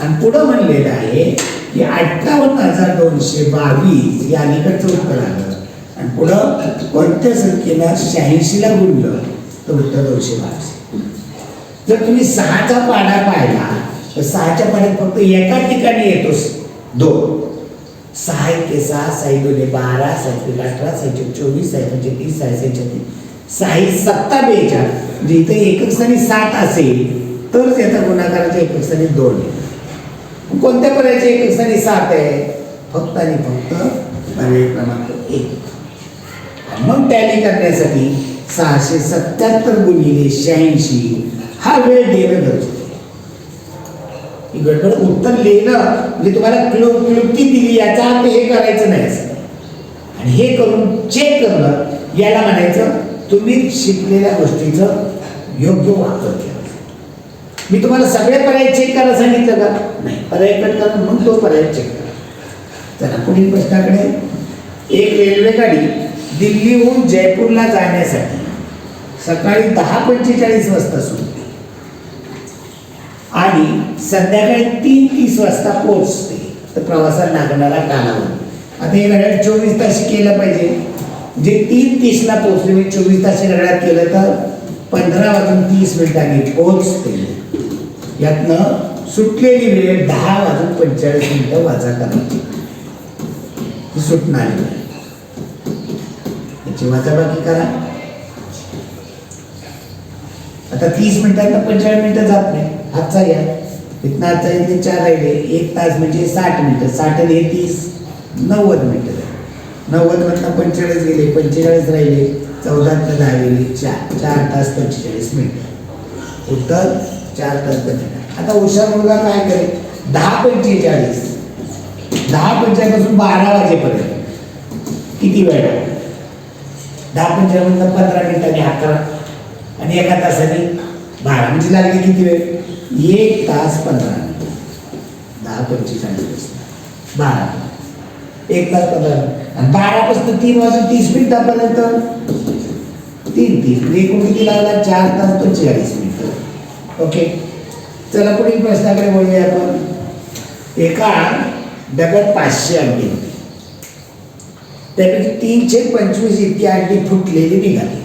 आणि पुढं म्हणलेलं आहे की 58,222 या अलीकडचं उत्तर आलं. आणि पुढं कोणत्या संख्येला 86ला गुणलं तर उत्तर 222. जर तुम्ही 6चा पाढा पाहिला तर 6च्या पाढ्यात फक्त एका ठिकाणी येतो 2. 6 1 6, 6 2 12, 6 3 18, 6 24, 6 5 30, 6 6 36, 6 7 42. म्हणजे इथे एकक स्थानी 7 असेल तर त्याचा गुणाकाराच्या एकक स्थानी 2 आहे. कोणत्या पर्यायाच्या एकक स्थानी 7 आहे? फक्त आणि फक्त पर्याय क्रमांक 1. मग टॅली करण्यासाठी 677 गुणिले 86 हा वेळ देणं गरजेचं आहे. गडबड उत्तर लिहिणं म्हणजे तुम्हाला क्लुप्ती दिली याचा अर्थ हे करायचं नाही असं. आणि हे करून चेक करणं याला म्हणायचं तुम्ही शिकलेल्या गोष्टीचं योग्य वापर केला. मी तुम्हाला सगळे पर्याय चेक करायला सांगितलं का? नाही. पर्याय कट करा म्हणून तो पर्याय चेक करा. चला पुढील प्रश्नाकडे. एक रेल्वे गाडी दिल्लीहून जयपूरला जाण्यासाठी सकाळी 10:45 वाजता सुटते आणि संध्याकाळी 3:30 वाजता पोहोचते. तर प्रवासाला लागणारा कालावधी. आता हे घड्याळ 24 तास केलं पाहिजे. जे 3:30ला पोहोचले म्हणजे 24 तास घड्याळात केलं तर 15:30 पोहोचते. यातनं सुटलेली वेळ 10:45 वजा करायची. सुटणारी वेळ याची वजाबाकी करा. आता 30 मिनिटांना 45 मिनिटं जात नाही. हातचा घ्या. इथनं हातचा इथे 4 राहिले. 1 तास म्हणजे 60 मिनिटं. 60 आणि 30 90 मिनिटं. 90 मधनं 45 गेले. 45 राहिले. 14 10 गेले 4 तास 45 मिनिटं. उत्तर 4 तास 45. आता हुशार मुलगा काय करेल, 10:45 10:45 12 वाजेपर्यंत किती वेळ आहे? 10:45 15 मिनिटांनी 11 आणि 1 तासाने 12 म्हणजे लागले किती वेळ? 1 तास 15 मिनिट. 10:25 आणि 12 1 तास 15 आणि 12 पासून 3 वाजून 30 मिनिटापर्यंत 3:30 एकूण किती लागला? 4 तास 45 मिनिटं. ओके, चला पुढील प्रश्नाकडे बोलूया आपण. एका डब्यात 500 अंडी होती, त्यापैकी 325 इतकी अंडी फुटलेली निघाली.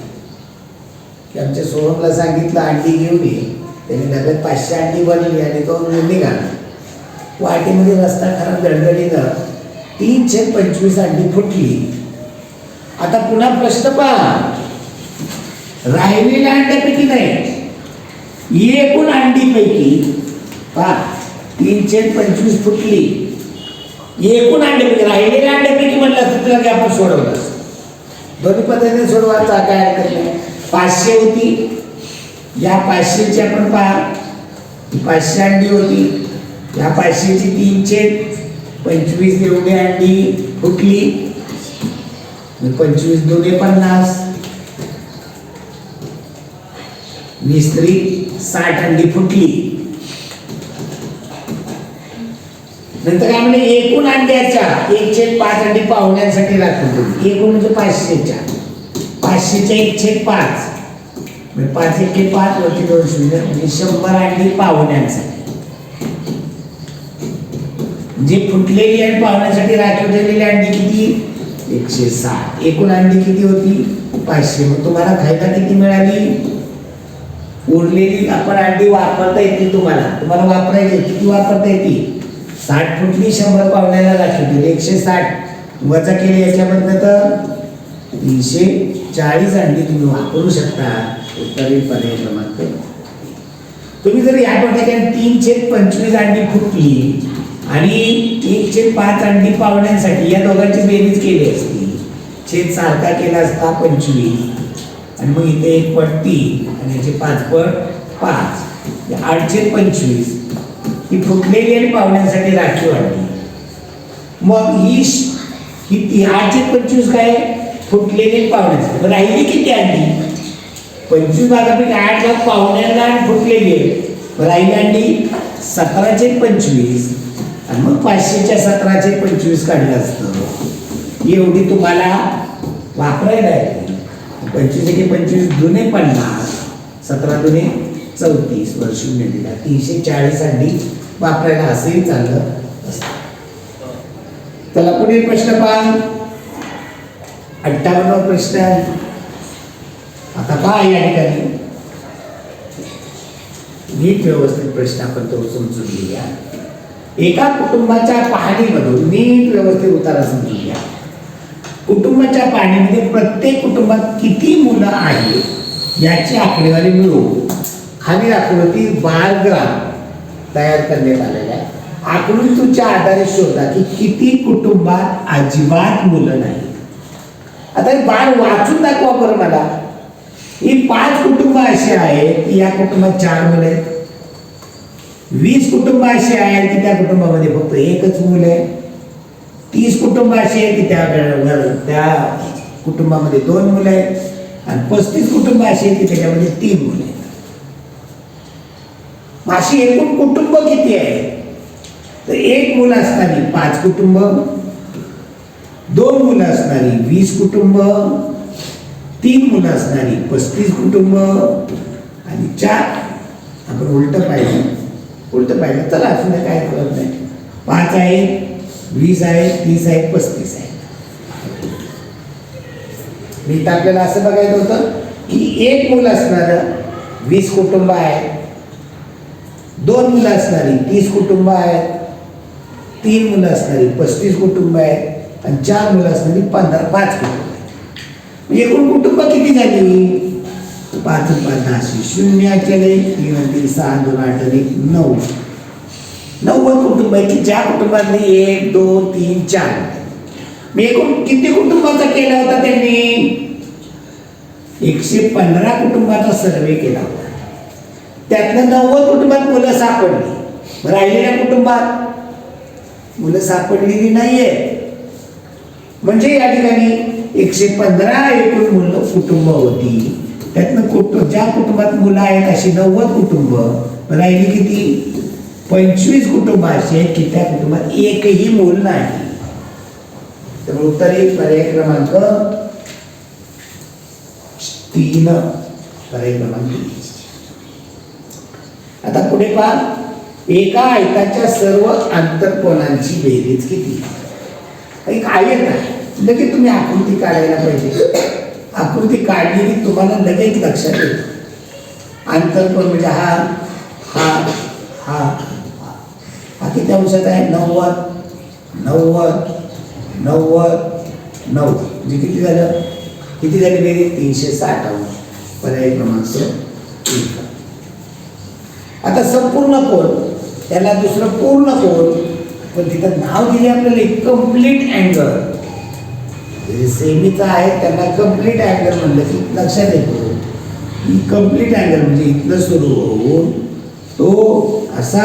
की आमच्या सोहमला सांगितलं अंडी घेऊन ये, त्याने डब्यात 500 अंडी बनली आणि तो निघाला. वाटेमध्ये रस्ता खराब दडदडीनं 325 अंडी फुटली. आता पुन्हा प्रश्न पहा, राहिलेल्या अंड्यापैकी नाही, एकूण अंडीपैकी पहा 325 फुटली, एकूण अंड्यापैकी राहिलेल्या अंड्यापैकी म्हटलं असतं तुला की आपण सोडवलं असतं. दोन्ही पद्धतीने सोडवायचा काय हरकत नाही. 500 होती, या 500ची आपण पहा 500 अंडी होती, या 500ची 325 एवढी अंडी फुटली. 25 2 50, 20 3 60 अंडी फुटली. नंतर काय म्हणजे एकूण अंड्याच्या 1/5 अंडी पाहुण्यांसाठी राखतो. एकूण म्हणजे 500च्या 1/5 म्हणजे 5 × 5 वरती 2 म्हणजे 100 अंडी पाहुण्यांसाठी. जे फुटलेली आणि पाहुण्यासाठी राखीव ठेवलेली अंडी किती? 160. एकूण अंडी किती होती? 500. मग तुम्हाला खायला किती मिळाली? उरलेली आपण अंडी वापरता येतील, तुम्हाला वापरायची. किती वापरता येतील? 60 फुटली, 100 पाहुण्याला राखीव ठेवली, 160 वजा केली याच्यामधनं तर 340 अंडी तुम्ही वापरू शकता. उत्तरीय पर्याय क्रमांक. तुम्ही जर या ठिकाणी 325 अंडी फुटली आणि 1/5 अंडी पाहुण्यांसाठी या दोघांची बेरीज केली असती, छेद सारखा केला असता 25 आणि मग इथे 1/3 आणि याचे 5/5 8/25 ही फुटलेली आणि पाहुण्यांसाठी राखीव अंडी. मग ही 8/25 काय? फुटलेली पाहुण्यांसाठी. राहिली किती अंडी? 25 भागापैकी 8 भाग पाहुण्यांना आणि फुटलेली आहे. राहिली अंडी 17/25 आणि मग 500च्या 17/25 काढलं असतं. एवढी तुम्हाला वापरायला येते. 25 × 25 दुने 50, 17 दुने 34 वर 0 दिला. 340 अंडी वापरायला असंही चाललं असतं. चला पुढील प्रश्न पहा, 58वा प्रश्न. आता पहा या ठिकाणी नीट व्यवस्थित प्रश्न आपण तो समजून घेऊया. एका कुटुंबाच्या पाहणीमधून नीट व्यवस्थित उतारा समजून घ्या. कुटुंबाच्या पाहणीमध्ये प्रत्येक कुटुंबात किती मुलं आहेत याची आकडेवारी मिळवू. खाली आकृती बारग्राम तयार करण्यात आलेला आहे. आकृतीच्या आधारे शोधा की किती कुटुंबात अजिबात मुलं नाही. आता हे बार वाचून दाखवा बरं मला. ही 5 कुटुंब अशी आहेत की या कुटुंबात 4 मुलं आहेत. 20 कुटुंब अशी आहेत की त्या कुटुंबामध्ये फक्त एकच मुलं आहे. 30 कुटुंब अशी आहेत की त्या कुटुंबामध्ये 2 मुलं आहेत आणि 35 कुटुंब अशी आहेत की त्याच्यामध्ये 3 मुलं आहेत. अशी एकूण कुटुंब किती आहे? तर 1 मुलं असणारी 5 कुटुंब, 2 मुलं असणारी 20 कुटुंब, 3 मुलं असणारी 35 कुटुंब आणि 4 आपण उलट पाहिलं चला असं काय कळत नाही. 5 आहेत, 20 आहेत, 30 आहेत, 35 आहेत. मी तर आपल्याला असं बघायचं होतं की 1 मुलं असणारं 20 कुटुंब आहेत, 2 मुलं असणारी 30 कुटुंब आहेत, 3 मुलं असणारी 35 कुटुंब आहेत आणि 4 मुलं असणारी 5 कुटुंब आहेत. एकूण कुटुंब किती झाली? 5 × 5 10, 0 केले 3 × 3 6, 2 8 1 9. 90 कुटुंब आहे की ज्या कुटुंबातली 1 2 3 4. मी एकूण किती कुटुंबाचा केला होता त्यांनी? 115 कुटुंबाचा सर्वे केला होता. त्यातनं 90 कुटुंबात मुलं सापडली, राहिलेल्या कुटुंबात मुलं सापडलेली नाहीये. म्हणजे या ठिकाणी 115 एकूण मुलं कुटुंब होती, त्यातनं ज्या कुटुंबात मुलं आहेत अशी 90 कुटुंब, राहिली किती? 25 कुटुंब असे की त्या कुटुंबात एकही मूल नाही. तर उत्तर येईल पर्याय क्रमांक 3. पर्याय क्रमांक 3. आता पुढे पहा, एका आयताच्या सर्व आंतरकोनांची बेरीज किती? एक आयत आहे, लगेच तुम्ही आकृती काढायला पाहिजे. आकृती काढली की तुम्हाला लगेच लक्षात येतं आंतरकोन म्हणजे हा हा हा हा किती अंशात आहे? 90 90 90 90 म्हणजे किती झालं? किती झाली बेरीज? 360 अंश. पर्याय क्रमांक 1. आता संपूर्ण कोन, त्याला दुसरं पूर्ण कोन, पण तिथं नाव दिले आपल्याला कम्प्लीट अँगल. सेमीचा आहे त्यांना कम्प्लीट अँगल म्हणलं की लक्षात येतो की कम्प्लीट अँगल म्हणजे इथलं सुरू होऊन तो असा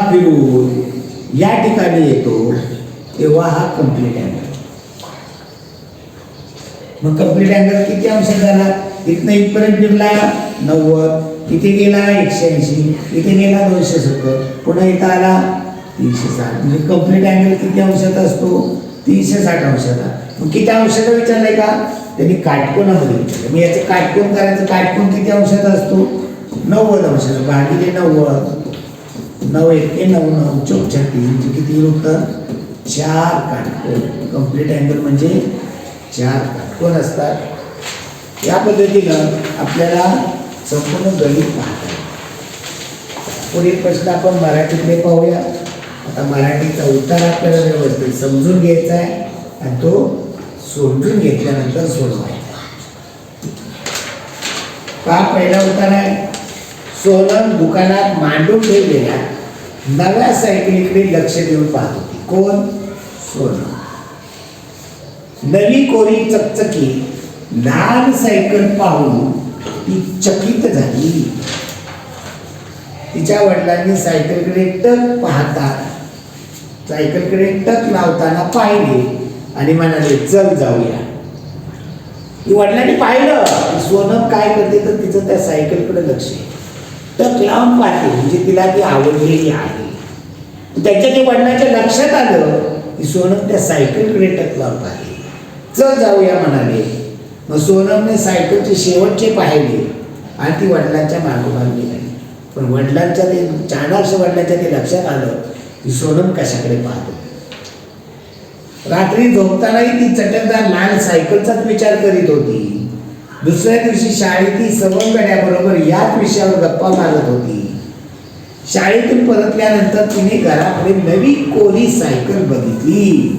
फिरून या ठिकाणी येतो, तेव्हा हा कम्प्लीट अँगल. मग कम्प्लीट अँगल किती अंशात झाला? इथनं इथपर्यंत फिरला 90, इथे गेला 180, इथे गेला 270, पुन्हा इथं आला 360. म्हणजे कम्प्लीट अँगल किती अंशात असतो? 360 अंशाचा. मग किती अंशाचा विचारलंय का? त्यांनी काटकोनामध्ये विचारलं. मग याचं काटकोन करायचं, काटकोन किती अंशात असतो? 90 अंशाचा. भागिले 90, 9 1 9 9 चौक 36 म्हणजे किती उत्तर? 4 काटकोन. कम्प्लीट अँगल म्हणजे 4 काटकोन असतात. या पद्धतीनं आपल्याला संपूर्ण गणित पाहता येईल. पुढील प्रश्न आपण मराठीतले पाहूया. आता मराठीचा उत्तर आपल्याला व्यवस्थित समजून घ्यायचा आहे आणि तो समजून घेतल्यानंतर सोडवायचा. का पहिला उत्तर आहे, सोनम दुकानात मांडून ठेवलेल्या नव्या सायकलीकडे लक्ष देऊन पाहत होती. कोण? सोनम. नवी कोरी चकचकी लाल सायकल पाहून ती चकित झाली. तिच्या वडिलांनी सायकलकडे टक पाहता, सायकलकडे टक लावताना पाहिले आणि म्हणाले, चल जाऊया. वडिलांनी पाहिलं सोनम काय करते तर तिचं त्या सायकलकडे लक्ष आहे. टक लावून पाहते म्हणजे तिला ती आवडलेली आहे. त्याच्या ते वडिलांच्या लक्षात आलं की सोनम त्या सायकलकडे टक लावून पाहते. चल जाऊया म्हणाले. मग सोनमने सायकलचे शेवटचे पाहिले आणि ती वडिलांच्या मागोमाग निघाली. पण वडिलांच्या ते चाणाक्ष वडिलांच्या ते लक्षात आलं की सोनम कशाकडे पाहतो. रात्री झोपतानाही ती चटकदार लाल सायकलचाच विचार करीत होती. दुसऱ्या दिवशी शाळेत ती सवंगड्याबरोबर याच विषयावर गप्पा मारत होती. शाळेतून परतल्यानंतर तिने घराकडे नवी कोरी सायकल बघितली.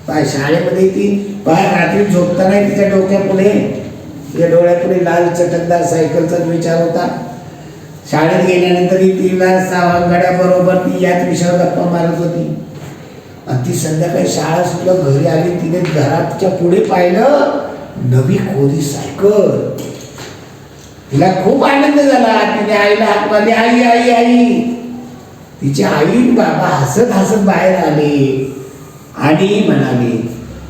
शाळेमध्ये ती रात्री झोपताना तिच्या डोक्यापुढे, तिच्या डोळ्यापुढे लाल चटकदार सायकलचाच विचार होता. शाळेत गेल्यानंतर तिला सवंगड्याबरोबर ती याच विषयावर गप्पा मारत होती. आणि ती संध्याकाळी शाळा सुटलं घरी आली. तिने घराच्या पुढे पाहिलं नवी कोरी सायकल. तिला खूप आनंद झाला. तिने आईला हाक मारली, आई आई आई. तिची आई बाबा हसत हसत बाहेर आले आणि म्हणाले,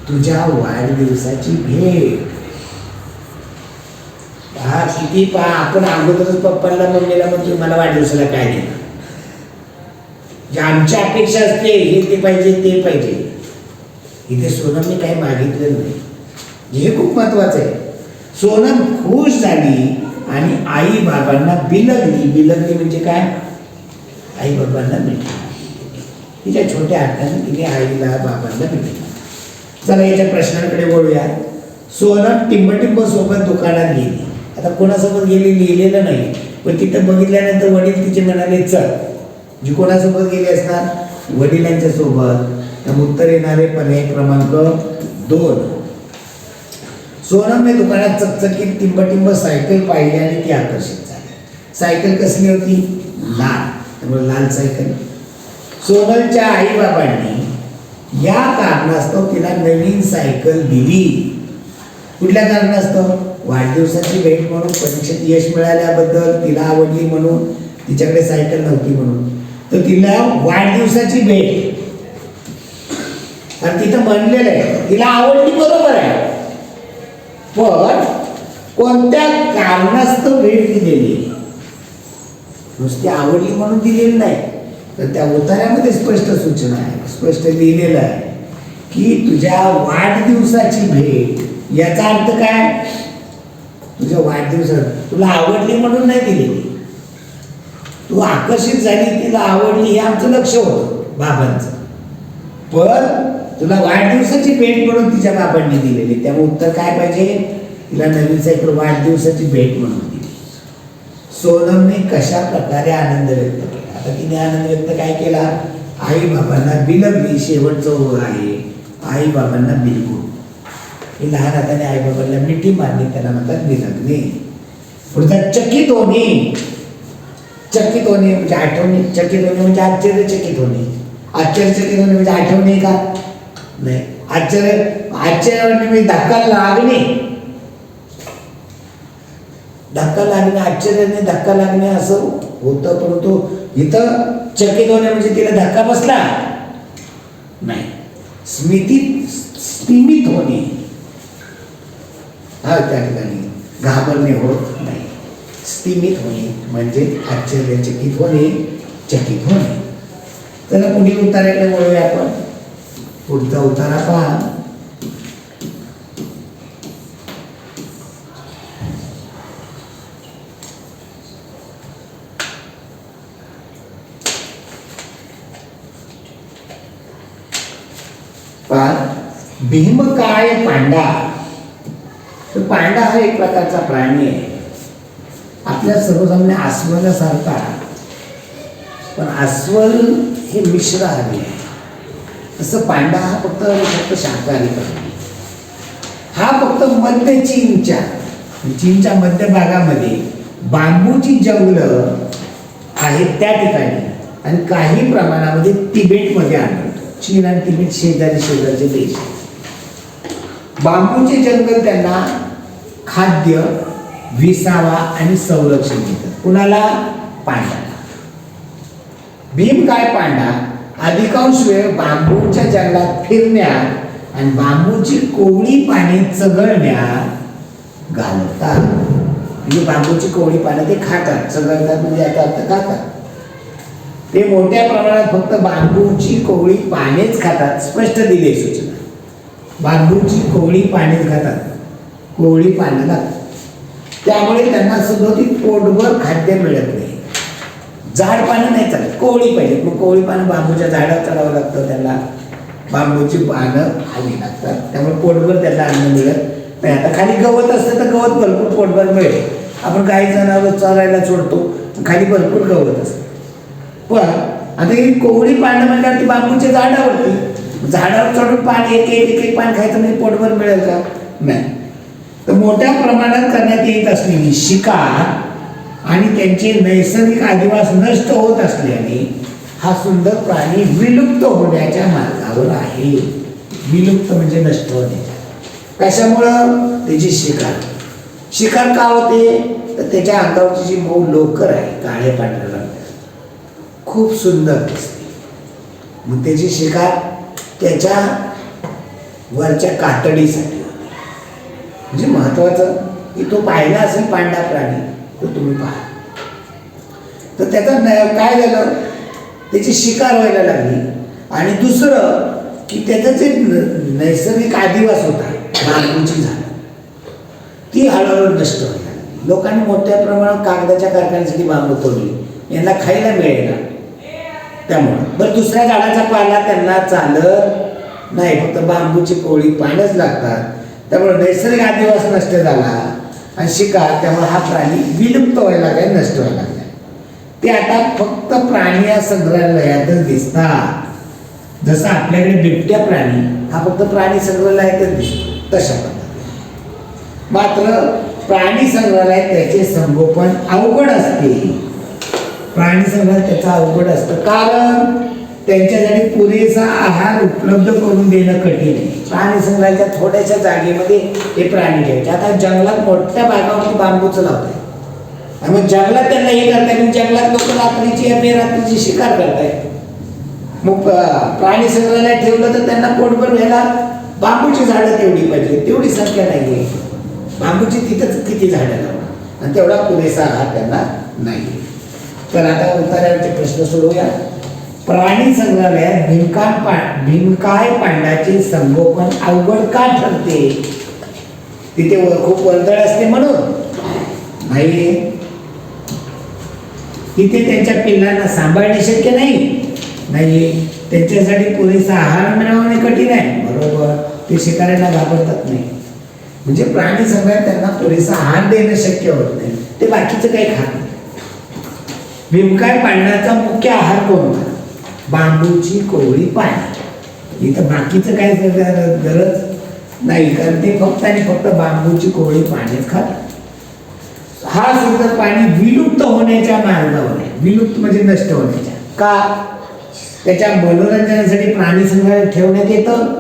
तुझ्या वाढदिवसाची भेट. पहा किती पहा, आपण अगोदरच पप्पांना मम्मीला म्हणतो मला वाढदिवसाला काय देणार. जे आमची अपेक्षा असते हे ते पाहिजे ते पाहिजे. इथे सोनमने काही मागितलं नाही. हे खूप महत्वाचं आहे. सोनम खुश झाली आणि आई बाबांना बिलगली. बिलगली म्हणजे काय? आई बाबांना मिळाली. तिच्या छोट्या हाताने तिने आईला बाबांना मिळाली. चला याच्या प्रश्नांकडे बोलूया. सोनम टिंबटिंब सोबत दुकानात गेली. आता कोणासोबत गेली लिहिलेलं नाही, पण तिथं बघितल्यानंतर वडील तिचे म्हणाले चल. जी कोणासोबत गेली असणार? वडिलांच्या सोबत. तर उत्तर येणारे पर्याय क्रमांक 2. सोनमने दुकानात चकचकीत टिंबटिंब सायकल पाहिली आणि ती आकर्षित झाली. सायकल कसली होती? लाल. त्यामुळे लाल सायकल. सोनलच्या आई बाबांनी या कारणास्तव तिला नवीन सायकल दिली. कुठल्या कारणास्तव? वाढदिवसाची भेट म्हणून परीक्षेत यश मिळाल्याबद्दल, तिला आवडली म्हणून, तिच्याकडे सायकल नव्हती म्हणून, तर तिला वाढदिवसाची भेट, आणि तिथं म्हणलेलं आहे तिला आवडली, बरोबर आहे, पण कोणत्या कारणास्तव भेट दिलेली, नुसती आवडली म्हणून दिलेली नाही. तर त्या उतार्यामध्ये स्पष्ट सूचना आहे, स्पष्ट लिहिलेलं आहे की तुझ्या वाढदिवसाची भेट. याचा अर्थ काय? तुझ्या वाढदिवसात तुला आवडली म्हणून नाही दिलेली, तू आकर्षित झाली, तिला आवडली, हे आमचं लक्ष होतं बाबांचं, पण तुला वाढदिवसाची भेट म्हणून तिच्या बाबांनी दिलेली. त्यामुळे उत्तर काय पाहिजे? तिला नवीन सायकल वाढदिवसाची भेट म्हणून दिली. सोनमने कशा प्रकारे आनंद व्यक्त केला? आता तिने आनंद व्यक्त काय केला? आई बाबांना बिलगली, शेवटचं ओळ आहे आई बाबांना बिलगून. ही लहान हाताने आई बाबांना मिठी मारली, त्याला म्हणतात बिलगणे. पुढचा चकित होणे. चकित होणे म्हणजे आठवणे, चकित होणे म्हणजे आश्चर्यचकित होणे. आश्चर्यचकित होणे म्हणजे आठवणे का? नाही. आश्चर्य म्हणजे धक्का लागणे. धक्का लागणे, आश्चर्याने धक्का लागणे असं होतं, परंतु इथं चकित होणे म्हणजे तिला धक्का बसला नाही. स्मित होणे, हा त्या ठिकाणी घाबरणे होत नाही. स्मित होणे म्हणजे आश्चर्यचकित होणे, चकित होणे. चला पुढील उताराकडे वळूया आपण. पुढचा उतारा पहा. भीमकाय पांडा. तर पांडा हा एक प्रकारचा प्राणी आहे, आपल्या सर्वसामान्य अस्वलासारखा, पण अस्वल हे मिश्रहारी आहे. तसं पांडा हा फक्त शाकाहारी प्राणी. हा फक्त मध्य चीनच्या मध्य भागामध्ये बांबूची जंगलं आहेत त्या ठिकाणी, आणि काही प्रमाणामध्ये तिबेटमध्ये आढळतो. चीन आणि तिबेट शेजारचे देश. बांबूचे जंगल त्यांना खाद्य, विसावा आणि संरक्षण देतात. कुणाला? पांडाला. भीमकाय पांडा अधिकांश वेळ बांबूच्या जंगलात फिरण्यात आणि बांबूची कोवळी पाने चघळण्यात घालवतात. म्हणजे बांबूची कोवळी पानं ते खातात, चघळतात म्हणजे याचा अर्थ खातात. ते मोठ्या प्रमाणात फक्त बांबूची कोवळी पानेच खातात. स्पष्ट दिली सूचना, बांबूची कोवळी पानेच खातात, कोवळी पानं लागतात. त्यामुळे त्यांना सदोदित पोटभर खाद्य मिळत नाही. झाड पानं नाही चालत, कोवळी पाहिजे. मग कोवळी पानं बांबूच्या झाडावर चढावं लागतं, त्यांना बांबूची पानं खाली लागतात, त्यामुळे पोटभर त्यांना अन्न मिळत नाही. आता खाली गवत असतं तर गवत भरपूर पोटभर मिळेल. आपण काही जनावर चरायला सोडतो, खाली भरपूर गवत असतं. पण आता ही कोवळी पानं म्हणल्यावर ती बांबूच्या झाडावर चढून पान एक पान खायचं म्हणजे पोटभर मिळेल का? नाही. तर मोठ्या प्रमाणात करण्यात येत असलेली शिकार आणि त्यांचे नैसर्गिक अधिवास नष्ट होत असल्याने हा सुंदर प्राणी विलुप्त होण्याच्या मार्गावर आहे. विलुप्त म्हणजे नष्ट होणे. कशामुळं? त्याची शिकार का होते? तर त्याच्या अंगावरची जी मऊ लोकर आहे, काळे पांढऱ्या रंगाची, खूप सुंदर दिसते. मग त्याची शिकार त्याच्या वरच्या कातडीसाठी होते. म्हणजे महत्वाचं की तो पाहिला असेल पांढरा प्राणी तर तुम्ही पहा. तर त्याचा काय झालं? त्याची शिकार व्हायला लागली. आणि दुसरं की त्याचं जे नैसर्गिक अधिवास होता, बांबूची झाडं, ती हळूहळू नष्ट व्हायला लागली. लोकांनी मोठ्या प्रमाणात कागदाच्या कारखान्यासाठी बांबू तोडली, यांना खायला मिळेल. त्यामुळं बरं दुसऱ्या झाडाचा पाला त्यांना चालत नाही, फक्त बांबूची कोवळी पानच लागतात. त्यामुळे नैसर्गिक अधिवास नष्ट झाला आणि शिकार, त्यामुळे हा प्राणी विलुप्त व्हायला लागला, नष्ट व्हायला लागला. ते आता फक्त प्राणी या संग्रहालयातच दिसतात. जसं आपल्याकडे बिबट्या प्राणी हा फक्त प्राणी संग्रहालयातच दिसतो, तशा पद्धतीने. मात्र प्राणी संग्रहालयात त्याचे संगोपन अवघड असते. प्राणी संग्रहालयात त्याचं अवघड असतं, कारण त्यांच्यासाठी पुरेसा आहार उपलब्ध करून देणं कठीण आहे. प्राणी संग्रहालयाच्या थोड्याशा जागेमध्ये हे प्राणी घ्यायचे. आता जंगलात मोठ्या भागावरती बांबूचं लावत आहे आणि मग जंगलात त्यांना हे करताय, जंगलात लोक रात्रीची बेरात्रीची शिकार करतायत. मग प्राणी संग्रहालयात ठेवलं तर त्यांना पोटभर व्हायला बांबूची झाडं तेवढी पाहिजे, तेवढी संख्या नाही आहे. बांबूची तिथंच किती झाडं लावणार आणि तेवढा पुरेसा आहार त्यांना नाही. तर आता उत्तराचे प्रश्न सोडवूया. प्राणी संग्रहालयात भीमकाय पांडाचे संगोपन अवघड का ठरते? तिथे खूप वर्दळ असते म्हणून नाही, तिथे त्यांच्या पिल्लांना सांभाळणे शक्य नाही, त्यांच्यासाठी पुरेसा आहार मिळवणे कठीण आहे. बरोबर, ते शिकाऱ्यांना घाबरतात नाही. म्हणजे प्राणी संग्रहालयात त्यांना पुरेसा आहार देणं शक्य होत नाही, ते बाकीचं काही खात नाही. भीमकाय पांडाचा मुख्य आहार कोणता? बांबूची कोवळी पाने. इथं बाकीचं काय गरज नाही, कारण ते फक्त आणि फक्त बांबूची कोवळी पानेच खातात. हा सुद्धा प्राणी विलुप्त होण्याच्या मार्गावर आहे. विलुप्त म्हणजे नष्ट होण्याच्या. का? त्याच्या मनोरंजनासाठी प्राणी संग्रहालय ठेवण्यात येतं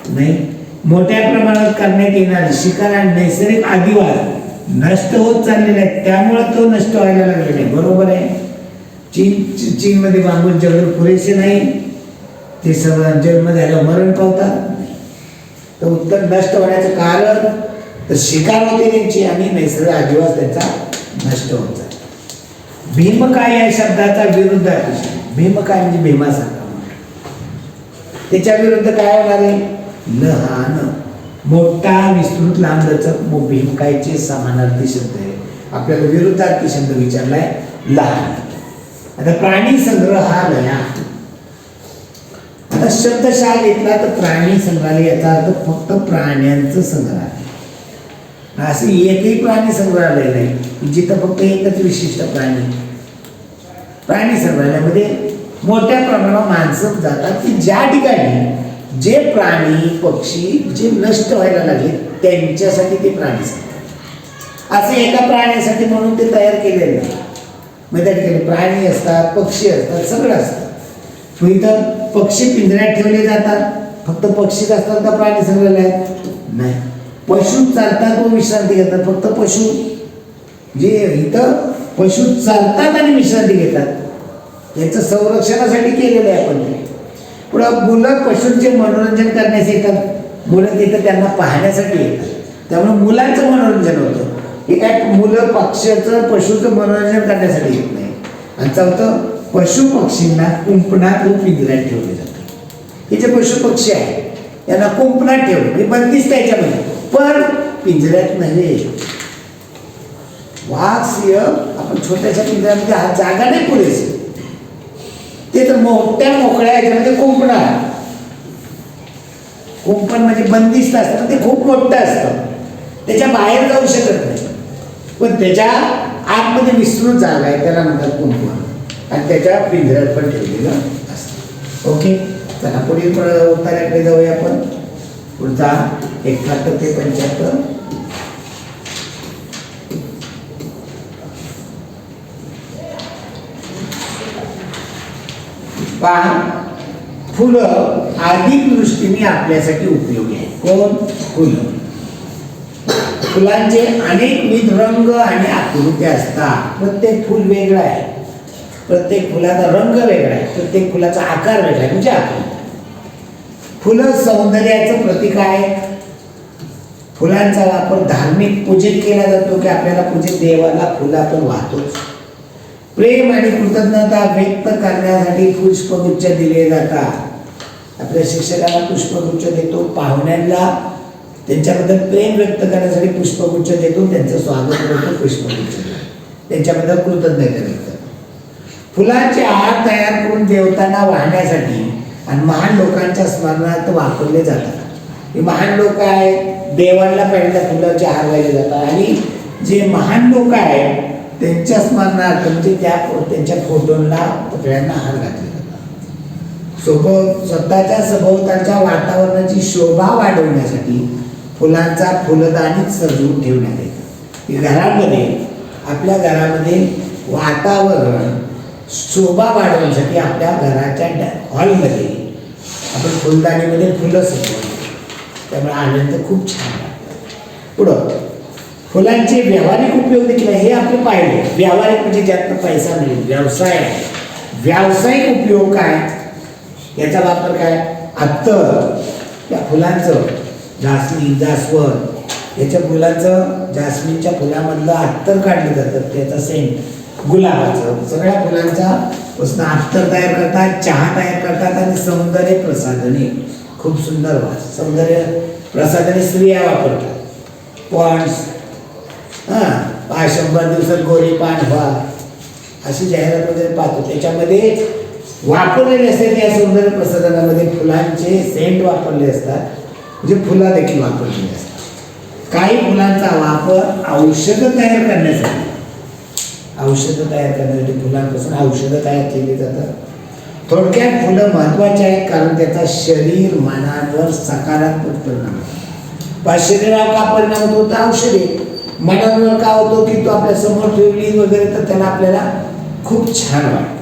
नाही. मोठ्या प्रमाणात करण्यात येणारे शिकार आणि नैसर्गिक अधिवास नष्ट होत चाललेले आहेत, त्यामुळे तो नष्ट व्हायला लागलेला आहे. बरोबर आहे. चीनमध्ये बांबू जंगल पुरेसे नाही, ते सगळं जन्म झाल्यावर मरण पावतात. तर उत्तर नष्ट होण्याचं कारण तर शिकार होते त्यांची आणि नैसर्गिक अधिवास त्यांचा नष्ट होत जातो. भीमकाय या शब्दाचा विरुद्ध आहे. भीमकाय म्हणजे भीमासारखा, त्याच्या विरुद्ध काय होणार आहे? लहान, मोठा, विस्तृत, लांबलचक. भीमकायचे समानार्थी शब्द आहे. आपल्याला विरुद्धार्थी शब्द विचारलाय लहान. आता प्राणी संग्रहालया, आता शब्दशः घेतला तर प्राणी संग्रहालय याचा अर्थ फक्त प्राण्यांचं संग्रहालय. असं एकही प्राणी संग्रहालय नाही जिथं फक्त एकच विशिष्ट प्राणी संग्रहालयामध्ये मोठ्या प्रमाणावर माणसं जातात की ज्या ठिकाणी जे प्राणी पक्षी जे नष्ट व्हायला लागले त्यांच्यासाठी ते प्राणी संग्रहालय. असे एका प्राण्यासाठी म्हणून ते तयार केलेले नाही. मग त्या ठिकाणी प्राणी असतात, पक्षी असतात, सगळं असतं. इथं पक्षी पिंजऱ्यात ठेवले जातात, फक्त पक्षीच असतात का प्राणी संग्रहालयात? नाही. पशु चालतात व विश्रांती घेतात, फक्त पशु. जे इथं पशु चालतात आणि विश्रांती घेतात, याचं संरक्षणासाठी केलेलं आहे आपण. पुढं मुलं पशूंचे मनोरंजन करण्यास येतात. मुलं तिथं त्यांना पाहण्यासाठी येतात, त्यामुळे मुलांचं मनोरंजन होतं. हे काय मुलं पक्ष्याचं पशुचं मनोरंजन करण्यासाठी येत नाही. आणि चौथं, पशु पक्षींना कुंपणात व पिंजऱ्यात ठेवले जातं. हे जे पशु पक्षी आहेत यांना कुंपणात ठेवलं, हे बंदिस्त त्याच्यामध्ये, पण पिंजऱ्यात नव्हे. वाघ, सिंह आपण छोट्याशा पिंजऱ्यामध्ये जागा नाही पुरेशी, ते तर मोठ्या मोकळ्या याच्यामध्ये कुंपणात. कुंपण म्हणजे बंदिस्त असतं, ते खूप मोठं असतं, त्याच्या बाहेर जाऊ शकत नाही. पण त्याच्या आतमध्ये विस्तृत जागा आहे, त्याला म्हणतात कुंपण, आणि त्याच्या पिंजऱ्यात पण ठेवलेलं असतं. ओके, चला पुढील उत्तराकडे जाऊया आपण. पुढचा 71 ते 75. पहा, फुलं अधिक दृष्टीने आपल्यासाठी उपयोगी आहे. कोण? फुलं. फुलांचे अनेकविध रंग आणि आकृत्या असतात. प्रत्येक फुल वेगळं आहे, प्रत्येक फुलाचा रंग वेगळा आहे, प्रत्येक फुलाचा आकार वेगळा आहे, म्हणजे आकृती. फुलं सौंदर्याचं प्रतीक आहे. फुलांचा वापर धार्मिक पूजेत केला जातो की आपल्याला पूजेत देवाला फुलं आपण वाहतोच. प्रेम आणि कृतज्ञता व्यक्त करण्यासाठी पुष्पगुच्छ दिले जातात. आपल्या शिक्षकांना पुष्पगुच्छ देतो, पाहुण्यांना त्यांच्याबद्दल प्रेम व्यक्त करण्यासाठी पुष्पगुच्छ देतो, त्यांचं स्वागत करतो पुष्पगुच्छ, त्यांच्याबद्दल कृतज्ञता व्यक्त करतो. फुलांचे हार तयार करून देवतांना वाहण्यासाठी आणि महान लोकांच्या स्मरणार्थ वापरले जातात. हे महान लोक आहेत, देवांना पहिल्यांदा फुलांचे हार वाहिले जातात, आणि जे महान लोक आहेत त्यांच्या स्मरणार्थ म्हणजे त्यांच्या फोटोंना पुतळ्यांना हार घातले जातात. स्वतःच्या सभोवतालच्या वातावरणाची शोभा वाढवण्यासाठी फुलांचा फुलदाणीत सजवून ठेवण्यात येतं. घरामध्ये, आपल्या घरामध्ये वातावरण शोभा वाढवण्यासाठी आपल्या घराच्या हॉलमध्ये आपण फुलदाणीमध्ये फुलं सजवतो, त्यामुळे आनंद खूप छान वाटतो. पुढं फुलांचे व्यावहारिक उपयोग देखील आहे, हे आपण पाहिले. व्यावहारिक म्हणजे ज्यात पैसा मिळेल, व्यवसाय आहे. व्यावसायिक उपयोग काय, याचा वापर काय, अत्तर, त्या फुलांचं जास्मिन, जास्वंद याच्या फुलांचं, जास्मिनच्या फुलामधलं अत्तर काढलं जातं, त्याचा सेंट, गुलाबाचं, सगळ्या फुलांचा पासून अत्तर तयार करतात, चहा तयार करतात आणि सौंदर्य प्रसाधने, खूप सुंदर वास, सौंदर्य प्रसाधने स्त्रिया वापरतात. पॉन्ड्स, 100 दिवसात गोरी पान व्हा, अशी जाहिरात वगैरे पाहतो. त्याच्यामध्ये वापरलेले असतात या सौंदर्य प्रसाधनामध्ये फुलांचे सेंट वापरले असतात, म्हणजे फुलं देखील वापरलेली असतात. काही फुलांचा वापर औषधं तयार करण्यासाठी, फुलांपासून औषधं तयार केली जातात. थोडक्यात फुलं महत्त्वाचे आहेत कारण त्याचा शरीर मनावर सकारात्मक परिणाम होतो. शरीरावर का परिणाम होतो तर औषधे, मनावर का होतो की तो आपल्या समोर ठेवली वगैरे तर त्याला आपल्याला खूप छान वाटतं.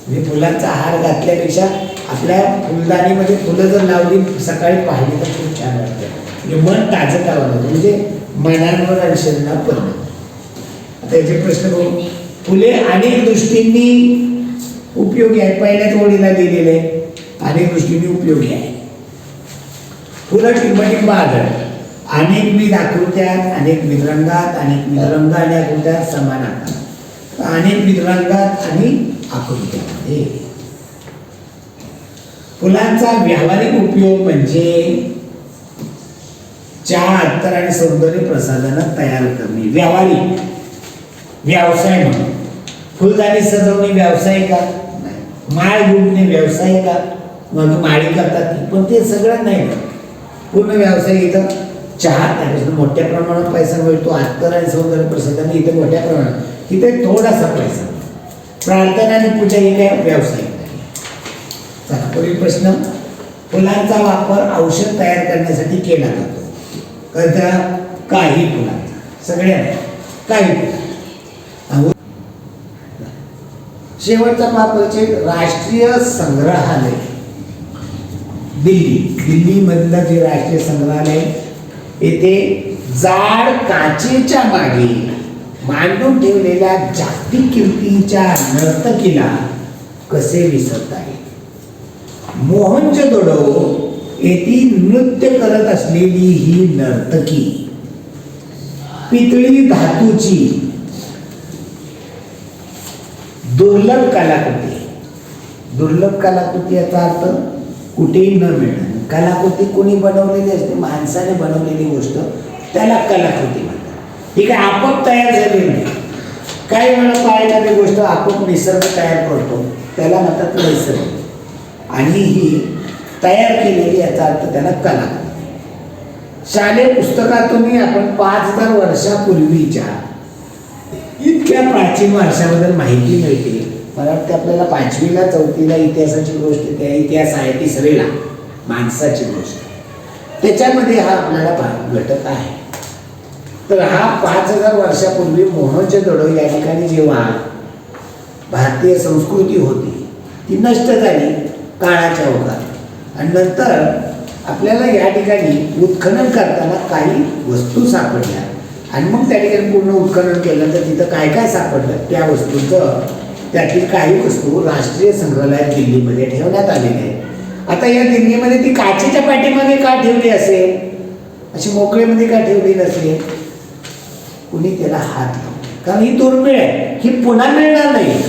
म्हणजे फुलांचा हार घातल्यापेक्षा आपल्या फुलदाणीमध्ये फुलं जर लावली सकाळी पाहिली तर खूप छान वाटतं, म्हणजे मन ताजंतवानं होतं, म्हणजे मनावर आणि शरीरावर परिणाम. आता याचे प्रश्न बघू. फुले अनेक दृष्टींनी उपयोगी आहे, पहिल्याच ओळीला दिलेले अनेक दृष्टींनी उपयोगी आहे. फुलं टिंबटिंब आढळतात, अनेकविध आकृत्यात, अनेकविध रंगात, अनेकविध रंग आणि आकृत्यात समान आकार, अनेकविध रंगात आणि आकृत्यामध्ये. फुलांचा व्यावहारिक उपयोग म्हणजे चहा, अत्तर आणि सौंदर्य प्रसाधन तयार करणे. व्यावहारिक, व्यवसाय म्हणून फुलदाणी सजवणे व्यवसाय का नाही, माळ गुंफणे व्यवसाय का, मग माळी करतात पण ते सगळं नाही, पूर्ण व्यवसाय. इथं चहा त्यापासून मोठ्या प्रमाणात पैसा मिळतो, अत्तर आणि सौंदर्य प्रसाधन इथं मोठ्या प्रमाणात, इथे थोडासा पैसा. प्रार्थना आणि पूजा हे काय व्यवसाय नाही. चला पुढील प्रश्न. फुलांचा वापर औषध तयार करण्यासाठी केला जातो. कधी काही फुलांचा, सगळ्या काही फुलांचा. शेवटचा वापरचे राष्ट्रीय संग्रहालय दिल्लीमधलं जे राष्ट्रीय संग्रहालय, येथे जाड काचेच्या मागे मांडून ठेवलेल्या जागतिक कीर्तीच्या नर्तकीला कसे विसरता येईल. मोहनजोदडो येथे नृत्य करत असलेली ही नर्तकी पितळी धातूची दुर्लभ कलाकृती याचा अर्थ कुठेही न मिळणार. कलाकृती कोणी बनवलेली असते, माणसाने बनवलेली गोष्ट, त्याला कलाकृती म्हणतात. ही काय आपोआप तयार झालेली नाही. काही वेळा पाहिलेली गोष्ट आपोआप निसर्ग तयार करतो, त्याला म्हणतात नैसर्गिक. आणि ही तयार केलेली याचा अर्थ त्याला कलाकृती. शालेय पुस्तकातूनही आपण 5000 वर्षापूर्वीच्या इतक्या प्राचीन वर्षाबद्दल माहिती मिळते. मला वाटतं आपल्याला 5वीला 4थीला इतिहासाची गोष्ट, त्या इतिहास आहे तिसरीला माणसाची गोष्ट, त्याच्यामध्ये हा आपल्याला घटक आहे. तर हा 5000 वर्षापूर्वी मोहनजोदडो या ठिकाणी जेव्हा भारतीय संस्कृती होती ती नष्ट झाली काळाच्या ओघात, आणि नंतर आपल्याला या ठिकाणी उत्खनन करताना काही वस्तू सापडल्या, आणि मग त्या ठिकाणी पूर्ण उत्खनन केलं तर तिथं काय काय सापडलं त्या वस्तूंचं, त्यातील काही वस्तू राष्ट्रीय संग्रहालयात दिल्लीमध्ये ठेवण्यात आलेल्या आहेत. आता या दिल्लीमध्ये ती काचेच्या पाठीमागे का ठेवली असेल, अशी मोकळीमध्ये का ठेवली नसेल, कुणी त्याला हात लावला, कारण ही दुर्मिळ आहे, ही पुन्हा मिळणार नाही.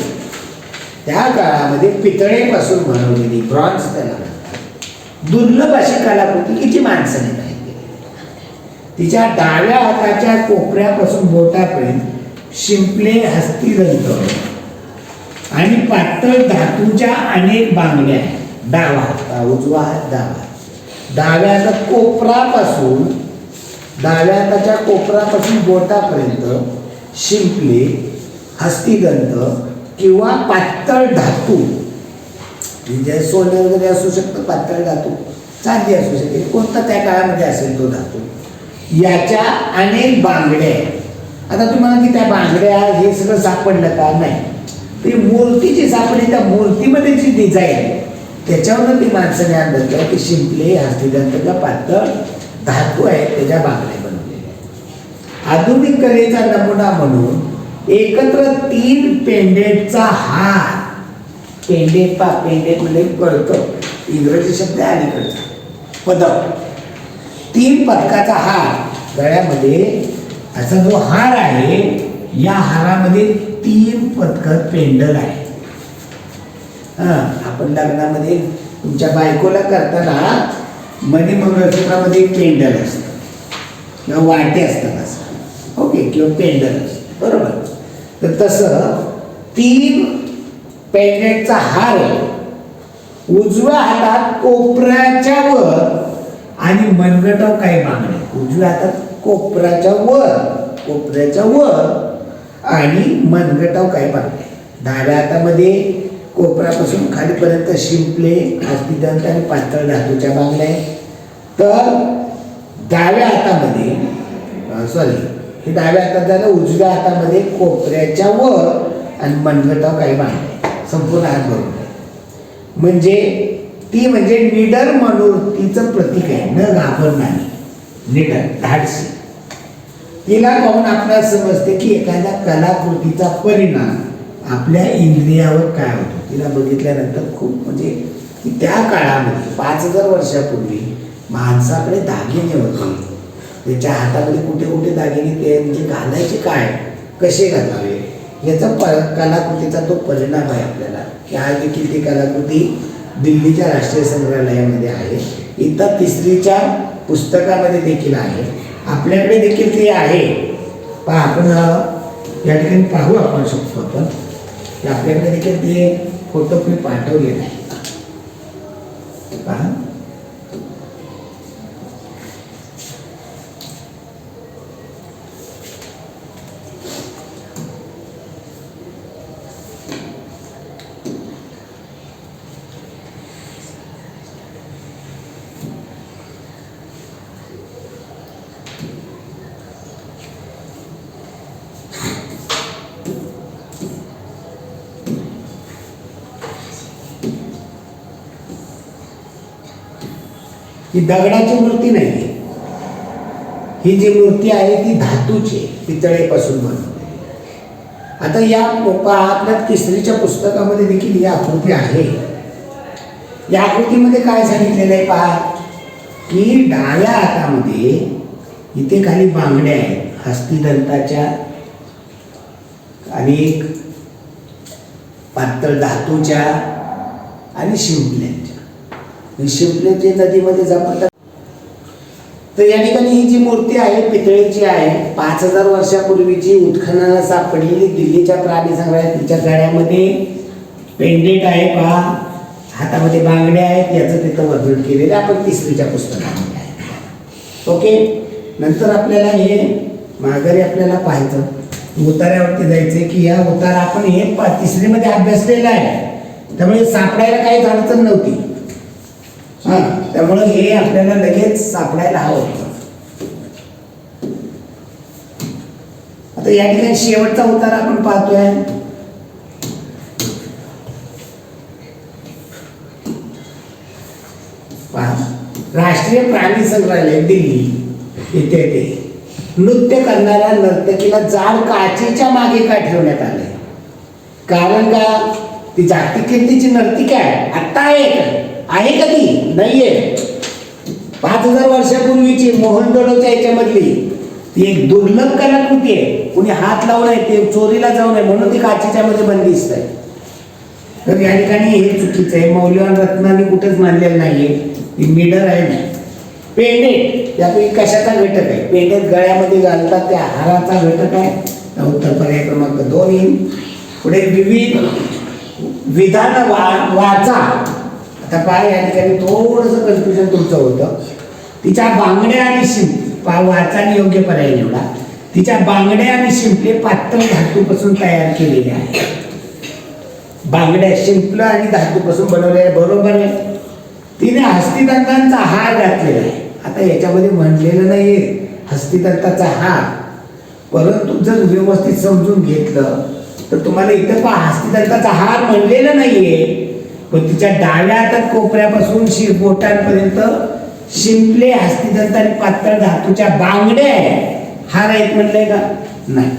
त्या काळामध्ये पितळेपासून बनवलेली, ब्रॉन्झ त्याला म्हणतात, दुर्लभ अशी कलाकृती की जी माणसाने नाही. तिच्या डाव्या हाताच्या कोपऱ्यापासून बोटापर्यंत शिंपले, हस्तिदंत आणि पातळ धातूच्या अनेक बांगड्या. डावा हात, उजवा हात, डाव्या हातात कोपरापासून, डाव्या हाताच्या कोपरापासून बोटापर्यंत शिंपले, हस्तिदंत किंवा पातळ धातू, म्हणजे सोने वगैरे असू शकतं, पातळ धातू, चांदी असू शकते, कोणता त्या काळामध्ये असेल तो धातू, याच्या अनेक बांगड्या. आता तुम्हाला की त्या बांगड्या हे सगळं सापडलं का नाही, ती मूर्तीची सापडी, त्या मूर्तीमध्ये जी डिझाईन त्याच्यावर ती माणसाने आणलं की शिंपले हस्तिदंत पातळ धातू आहेत त्याच्या बांगड्या बनवलेल्या. आधुनिक कलेचा नमुना म्हणून एकत्र 3 पेंडेंटचा हार, पेंडेंट म्हणजे कळतं इंग्रजी शब्द आहे अलीकडचा पदक, 3 पदकाचा हार गळ्यामध्ये असा जो हार आहे, या हारामध्ये 3 पदकं पेंडल आहे. आपण लग्नामध्ये तुमच्या बायकोला करताना मनी मंगळसूत्रामध्ये एक पेंडल असतं किंवा वाटे असतात असं, ओके, किंवा पेंडल असतं, बरोबर. तर तसं 3 पेंडेंटचा हार उजव्या हातात कोपऱ्याच्या वर आणि मनगटावर काही बांगड्या, उजव्या हातात कोपऱ्याच्या वर आणि मनगटावर काही बांगड्या. डाव्या हातामध्ये कोपऱ्यापासून खालीपर्यंत शिंपले हस्तिदंत आणि पातळ धातूच्या बांगड्या आहेत. तर डाव्या हातामध्ये हे डाव्या हातात झालं, उजव्या हातामध्ये कोपऱ्याच्या वर आणि मनगटावर काही बांगड्या, संपूर्ण हात भरून आहे. म्हणजे ती म्हणजे निडर मनोवृत्तीचं प्रतीक आहे, न घाबरणारी, निडर, धाडसी. तिला पाहून आपल्याला समजते की एखाद्या कलाकृतीचा परिणाम आपल्या इंद्रियावर काय होतो. तिला बघितल्यानंतर खूप म्हणजे की त्या काळामध्ये 5000 वर्षापूर्वी माणसाकडे दागिने होते, त्याच्या हातामध्ये कुठे कुठे दागिने ते म्हणजे घालायचे काय, कसे घालावे, याचा कलाकृतीचा तो परिणाम आहे आपल्याला. की आज देखील ती कलाकृती दिल्लीच्या राष्ट्रीय संग्रहालयामध्ये आहे, इतर 3रीच्या पुस्तकामध्ये देखील आहे, आपल्याकडे देखील ते आहे. पण आपण या ठिकाणी पाहू आपण शकतो आपण की आपल्याकडे देखील ते फोटो मी पाठवलेला आहे. पहा, ही दगडाची मूर्ती नाही, ही जी मूर्ती आहे ती धातूची, पितळेपासून बनवलेली. आता या आपल्या 3रीच्या पुस्तकामध्ये देखील ही आकृती आहे. या आकृतीमध्ये काय सांगितलेलं आहे पहा, की डाव्या हातामध्ये इथे खाली बांगड्या आहेत हस्तिदंताच्या आणि पातळ धातूच्या आणि शिंपल्यांच्या. शिंपलेचे नदीमध्ये जमतात. तर या ठिकाणी ही जी मूर्ती आहे पितळेची आहे, 5000 वर्षापूर्वीची उत्खननाला सापडलेली दिल्लीच्या प्राणी संग्रहालयात. तिच्या गळ्यामध्ये पेंडेंट आहे पहा, हातामध्ये बांगड्या आहेत, याचं तिथं वर्णन केलेलं आपण 3रीच्या पुस्तकामध्ये आहे. ओके, नंतर आपल्याला हे माघारी आपल्याला पाहायचं, उतार्यावरती जायचं की या उतारा आपण हे 3रीमध्ये अभ्यासलेला आहे, त्यामुळे सापडायला काहीच अडचण नव्हती. त्यामुळे हे आपल्याला लगेच सापडायला हवं होतं. आता या ठिकाणी शेवटचा उतारा आपण पाहतोय. राष्ट्रीय प्राणी संग्रहालय दिल्ली इथे ते नृत्य करणाऱ्या नर्तकीला जाड काचेच्या मागे का ठेवण्यात आले, कारण का ती जागतिक कीर्तीची नर्तिका आहे. आत्ता आहे का ती नाहीये. 5000 वर्षापूर्वीची मोहनजोडोच्या याच्यामधली ती एक दुर्लभ कलाकृती आहे. कुणी हात लावू नये, ते चोरीला जाऊ नये म्हणून ती काचेच्या मध्ये बंदिस्त आहे. तर या ठिकाणी हे चुकीचं आहे. मौल्यवान रत्नांनी कुठेच मानलेलं नाहीये. ती मिडर आहे ना, पेंडेंट त्यापैकी कशाचा घटक आहे, पेंडेंट गळ्यामध्ये घालतात त्या हाराचा घटक आहे. उत्तर पर्याय क्रमांक 2 येईल. पुढे विविध विधान वाचा. आता पहा या ठिकाणी थोडंसं कन्फ्युजन तुमचं होतं. तिच्या बांगड्या आणि शिंपले, वाचाने योग्य पर्याय निवडा. तिच्या बांगड्या आणि शिंपले पातळ धातूपासून तयार केलेले आहे. बांगड्या शिंपलं आणि धातूपासून बनवले आहे, बरोबर आहे. तिने हस्तिदंतांचा हार घातलेला आहे. आता याच्यामध्ये म्हणलेलं नाही हस्तिदंताचा हार, परंतु जर व्यवस्थित समजून घेतलं तर तुम्हाला इथं पहा हस्तिदंताचा हार म्हणलेला नाहीये, पण तिच्या डाव्या हातात कोपऱ्यापासून बोटांपर्यंत शिंपले हस्तिदंत आणि पातळ धातूच्या बांगड्या आहे. हार आहेत म्हणलंय का? नाही.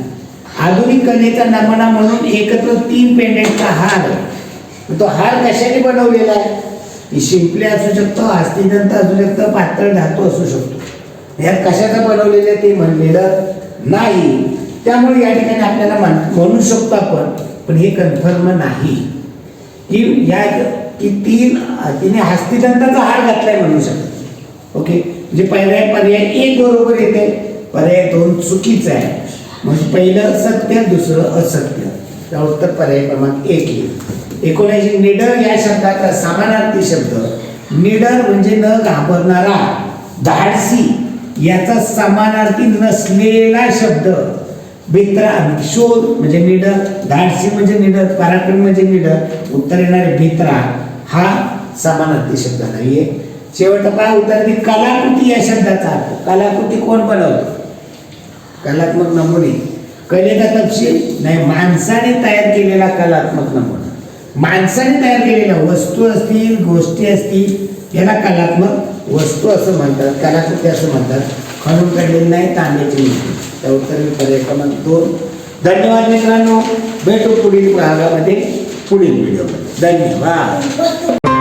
आधुनिक कलेचा नमुना म्हणून एकत्र 3 पेंडेंटचा हार. तो हार कशाने बनवलेला आहे? की शिंपले असू शकतो, हस्तिदंत असू शकतं, पातळ धातू असू शकतो. यात कशाचं बनवलेलं आहे ते म्हणलेलं नाही. त्यामुळे या ठिकाणी आपल्याला म्हणू शकतो आपण, पण हे कन्फर्म नाही की या की तिने हस्तिदंताचा हार घातलाय म्हणू शकतो. ओके, म्हणजे पर्याय 1 बरोबर येते, पर्याय 2 चुकीचा आहे. म्हणजे पहिलं सत्य, दुसरं असत्य. त्या उत्तर पर्याय क्रमांक 1 येईल. 19 निडर या शब्दाचा समानार्थी शब्द. निडर म्हणजे न घाबरणारा, धाडसी याचा समानार्थी नसलेला शब्द. भित्रा, शोध म्हणजे निडर, धाडसी म्हणजे निडर, पराक्रम म्हणजे निडर, उत्तर येणारे भित्रा हा समानार्थी शब्द नाहीये. शेवट पहा उत्तर. कलाकृती या शब्दाचा अर्थ. कलाकृती कोण बनवतो? कलात्मक नमुने. कलेचा तपशील नाही, माणसाने तयार केलेला कलात्मक नमुना. माणसाने तयार केलेल्या वस्तू असतील, गोष्टी असतील याला कलात्मक वस्तू असं म्हणतात, कलाकृती असं म्हणतात. खणून काढलेली नाही, तांब्याची मूर्ती. त्या उत्तर पर्याय क्रमांक 2. धन्यवाद मित्रांनो, भेटू पुढील भागामध्ये, पुढील व्हिडिओमध्ये. धन्यवाद.